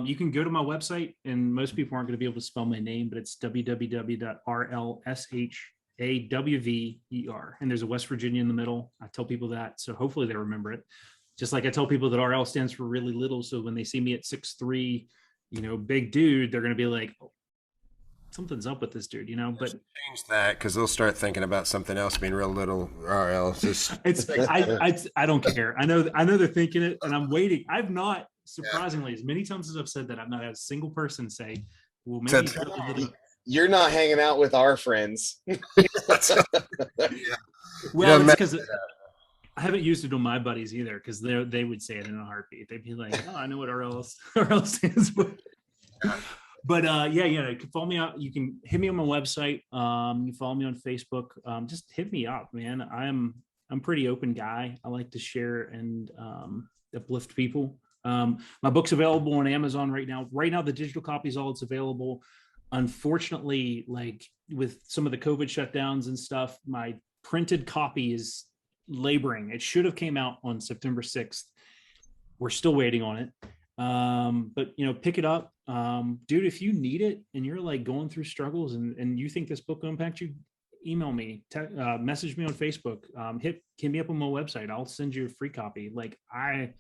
you can go to my website, and most people aren't going to be able to spell my name, but it's www.rlshawver. And there's a West Virginia in the middle. I tell people that, so hopefully they remember it. Just like I tell people that RL stands for really little. So when they see me at 6'3", big dude, they're going to be like, oh, something's up with this dude, but Change that because they'll start thinking about something else being real little. RL, just I don't care. I know they're thinking it, and I'm waiting. I've not, surprisingly, as many times as I've said that, I've not had a single person say, well, maybe you're not hanging out with our friends. Well, it's because I haven't used it on my buddies either, because they would say it in a heartbeat. They'd be like, oh, I know what RL stands for. But you can follow me out. You can hit me on my website. You follow me on Facebook. Just hit me up, man. I'm pretty open guy. I like to share and uplift people. My book's available on Amazon right now. Right now, the digital copy is all it's available. Unfortunately, like with some of the COVID shutdowns and stuff, my printed copy is laboring. It should have came out on September 6th. We're still waiting on it. But pick it up. Dude, if you need it and you're like going through struggles and you think this book will impact you, email me, message me on Facebook, hit me up on my website. I'll send you a free copy. Like I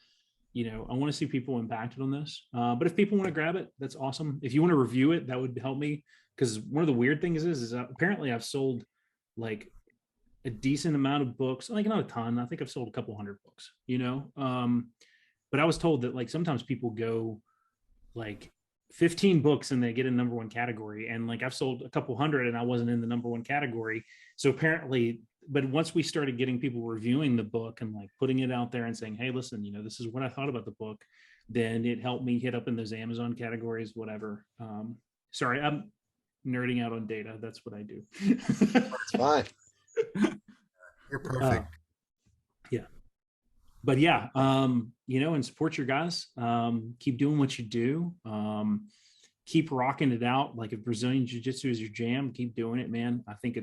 want to see people impacted on this. But if people want to grab it, that's awesome. If you want to review it, that would help me. Because one of the weird things is apparently I've sold like a decent amount of books, like not a ton. I think I've sold a couple hundred books, but I was told that like sometimes people go like 15 books and they get in number one category. And like I've sold a couple hundred and I wasn't in the number one category. So apparently, but once we started getting people reviewing the book and like putting it out there and saying, hey, listen, this is what I thought about the book, then it helped me hit up in those Amazon categories, whatever. Sorry, I'm nerding out on data. That's what I do. It's fine. you're perfect. Yeah. But yeah, and support your guys. Keep doing what you do. Keep rocking it out. Like if Brazilian Jiu-Jitsu is your jam, keep doing it, man. I think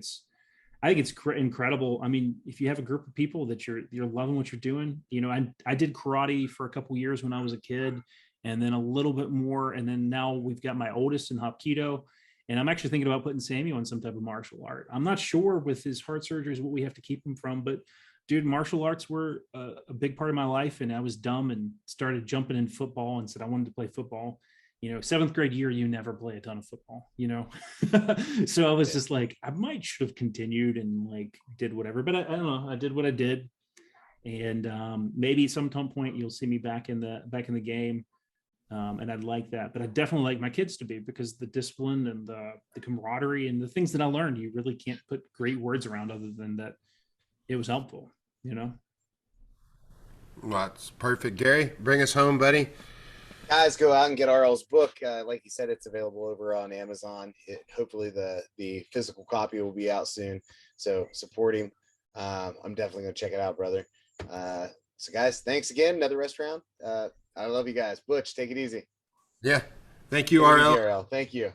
I think it's incredible. I mean, if you have a group of people that you're loving what you're doing, you know, I did karate for a couple years when I was a kid, and then a little bit more, and then now we've got my oldest in Hapkido, and I'm actually thinking about putting Samuel in some type of martial art. I'm not sure with his heart surgeries what we have to keep him from, but dude, martial arts were a big part of my life, and I was dumb and started jumping in football and said I wanted to play football. You know, 7th grade year, you never play a ton of football, you know? So I was just like, I might should have continued and like did whatever, but I don't know. I did what I did. And maybe some point you'll see me back in the game. And I'd like that, but I definitely like my kids to be, because the discipline and the camaraderie and the things that I learned, you really can't put great words around other than that it was helpful, you know? Well, that's perfect. Gary, bring us home, buddy. Guys, go out and get RL's book. Like you said, it's available over on Amazon. Hopefully the physical copy will be out soon. So support him. I'm definitely going to check it out, brother. So guys, thanks again. Another rest round. I love you guys. Butch, take it easy. Yeah. Thank you, Take it easy, RL. Thank you.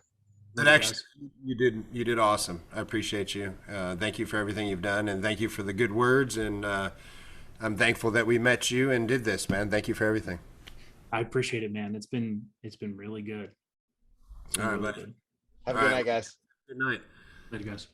But actually, you did awesome. I appreciate you. Thank you for everything you've done, and thank you for the good words. And I'm thankful that we met you and did this, man. Thank you for everything. I appreciate it, man. It's been really good. All right, buddy. Have a good night, guys. Good night. Later, guys.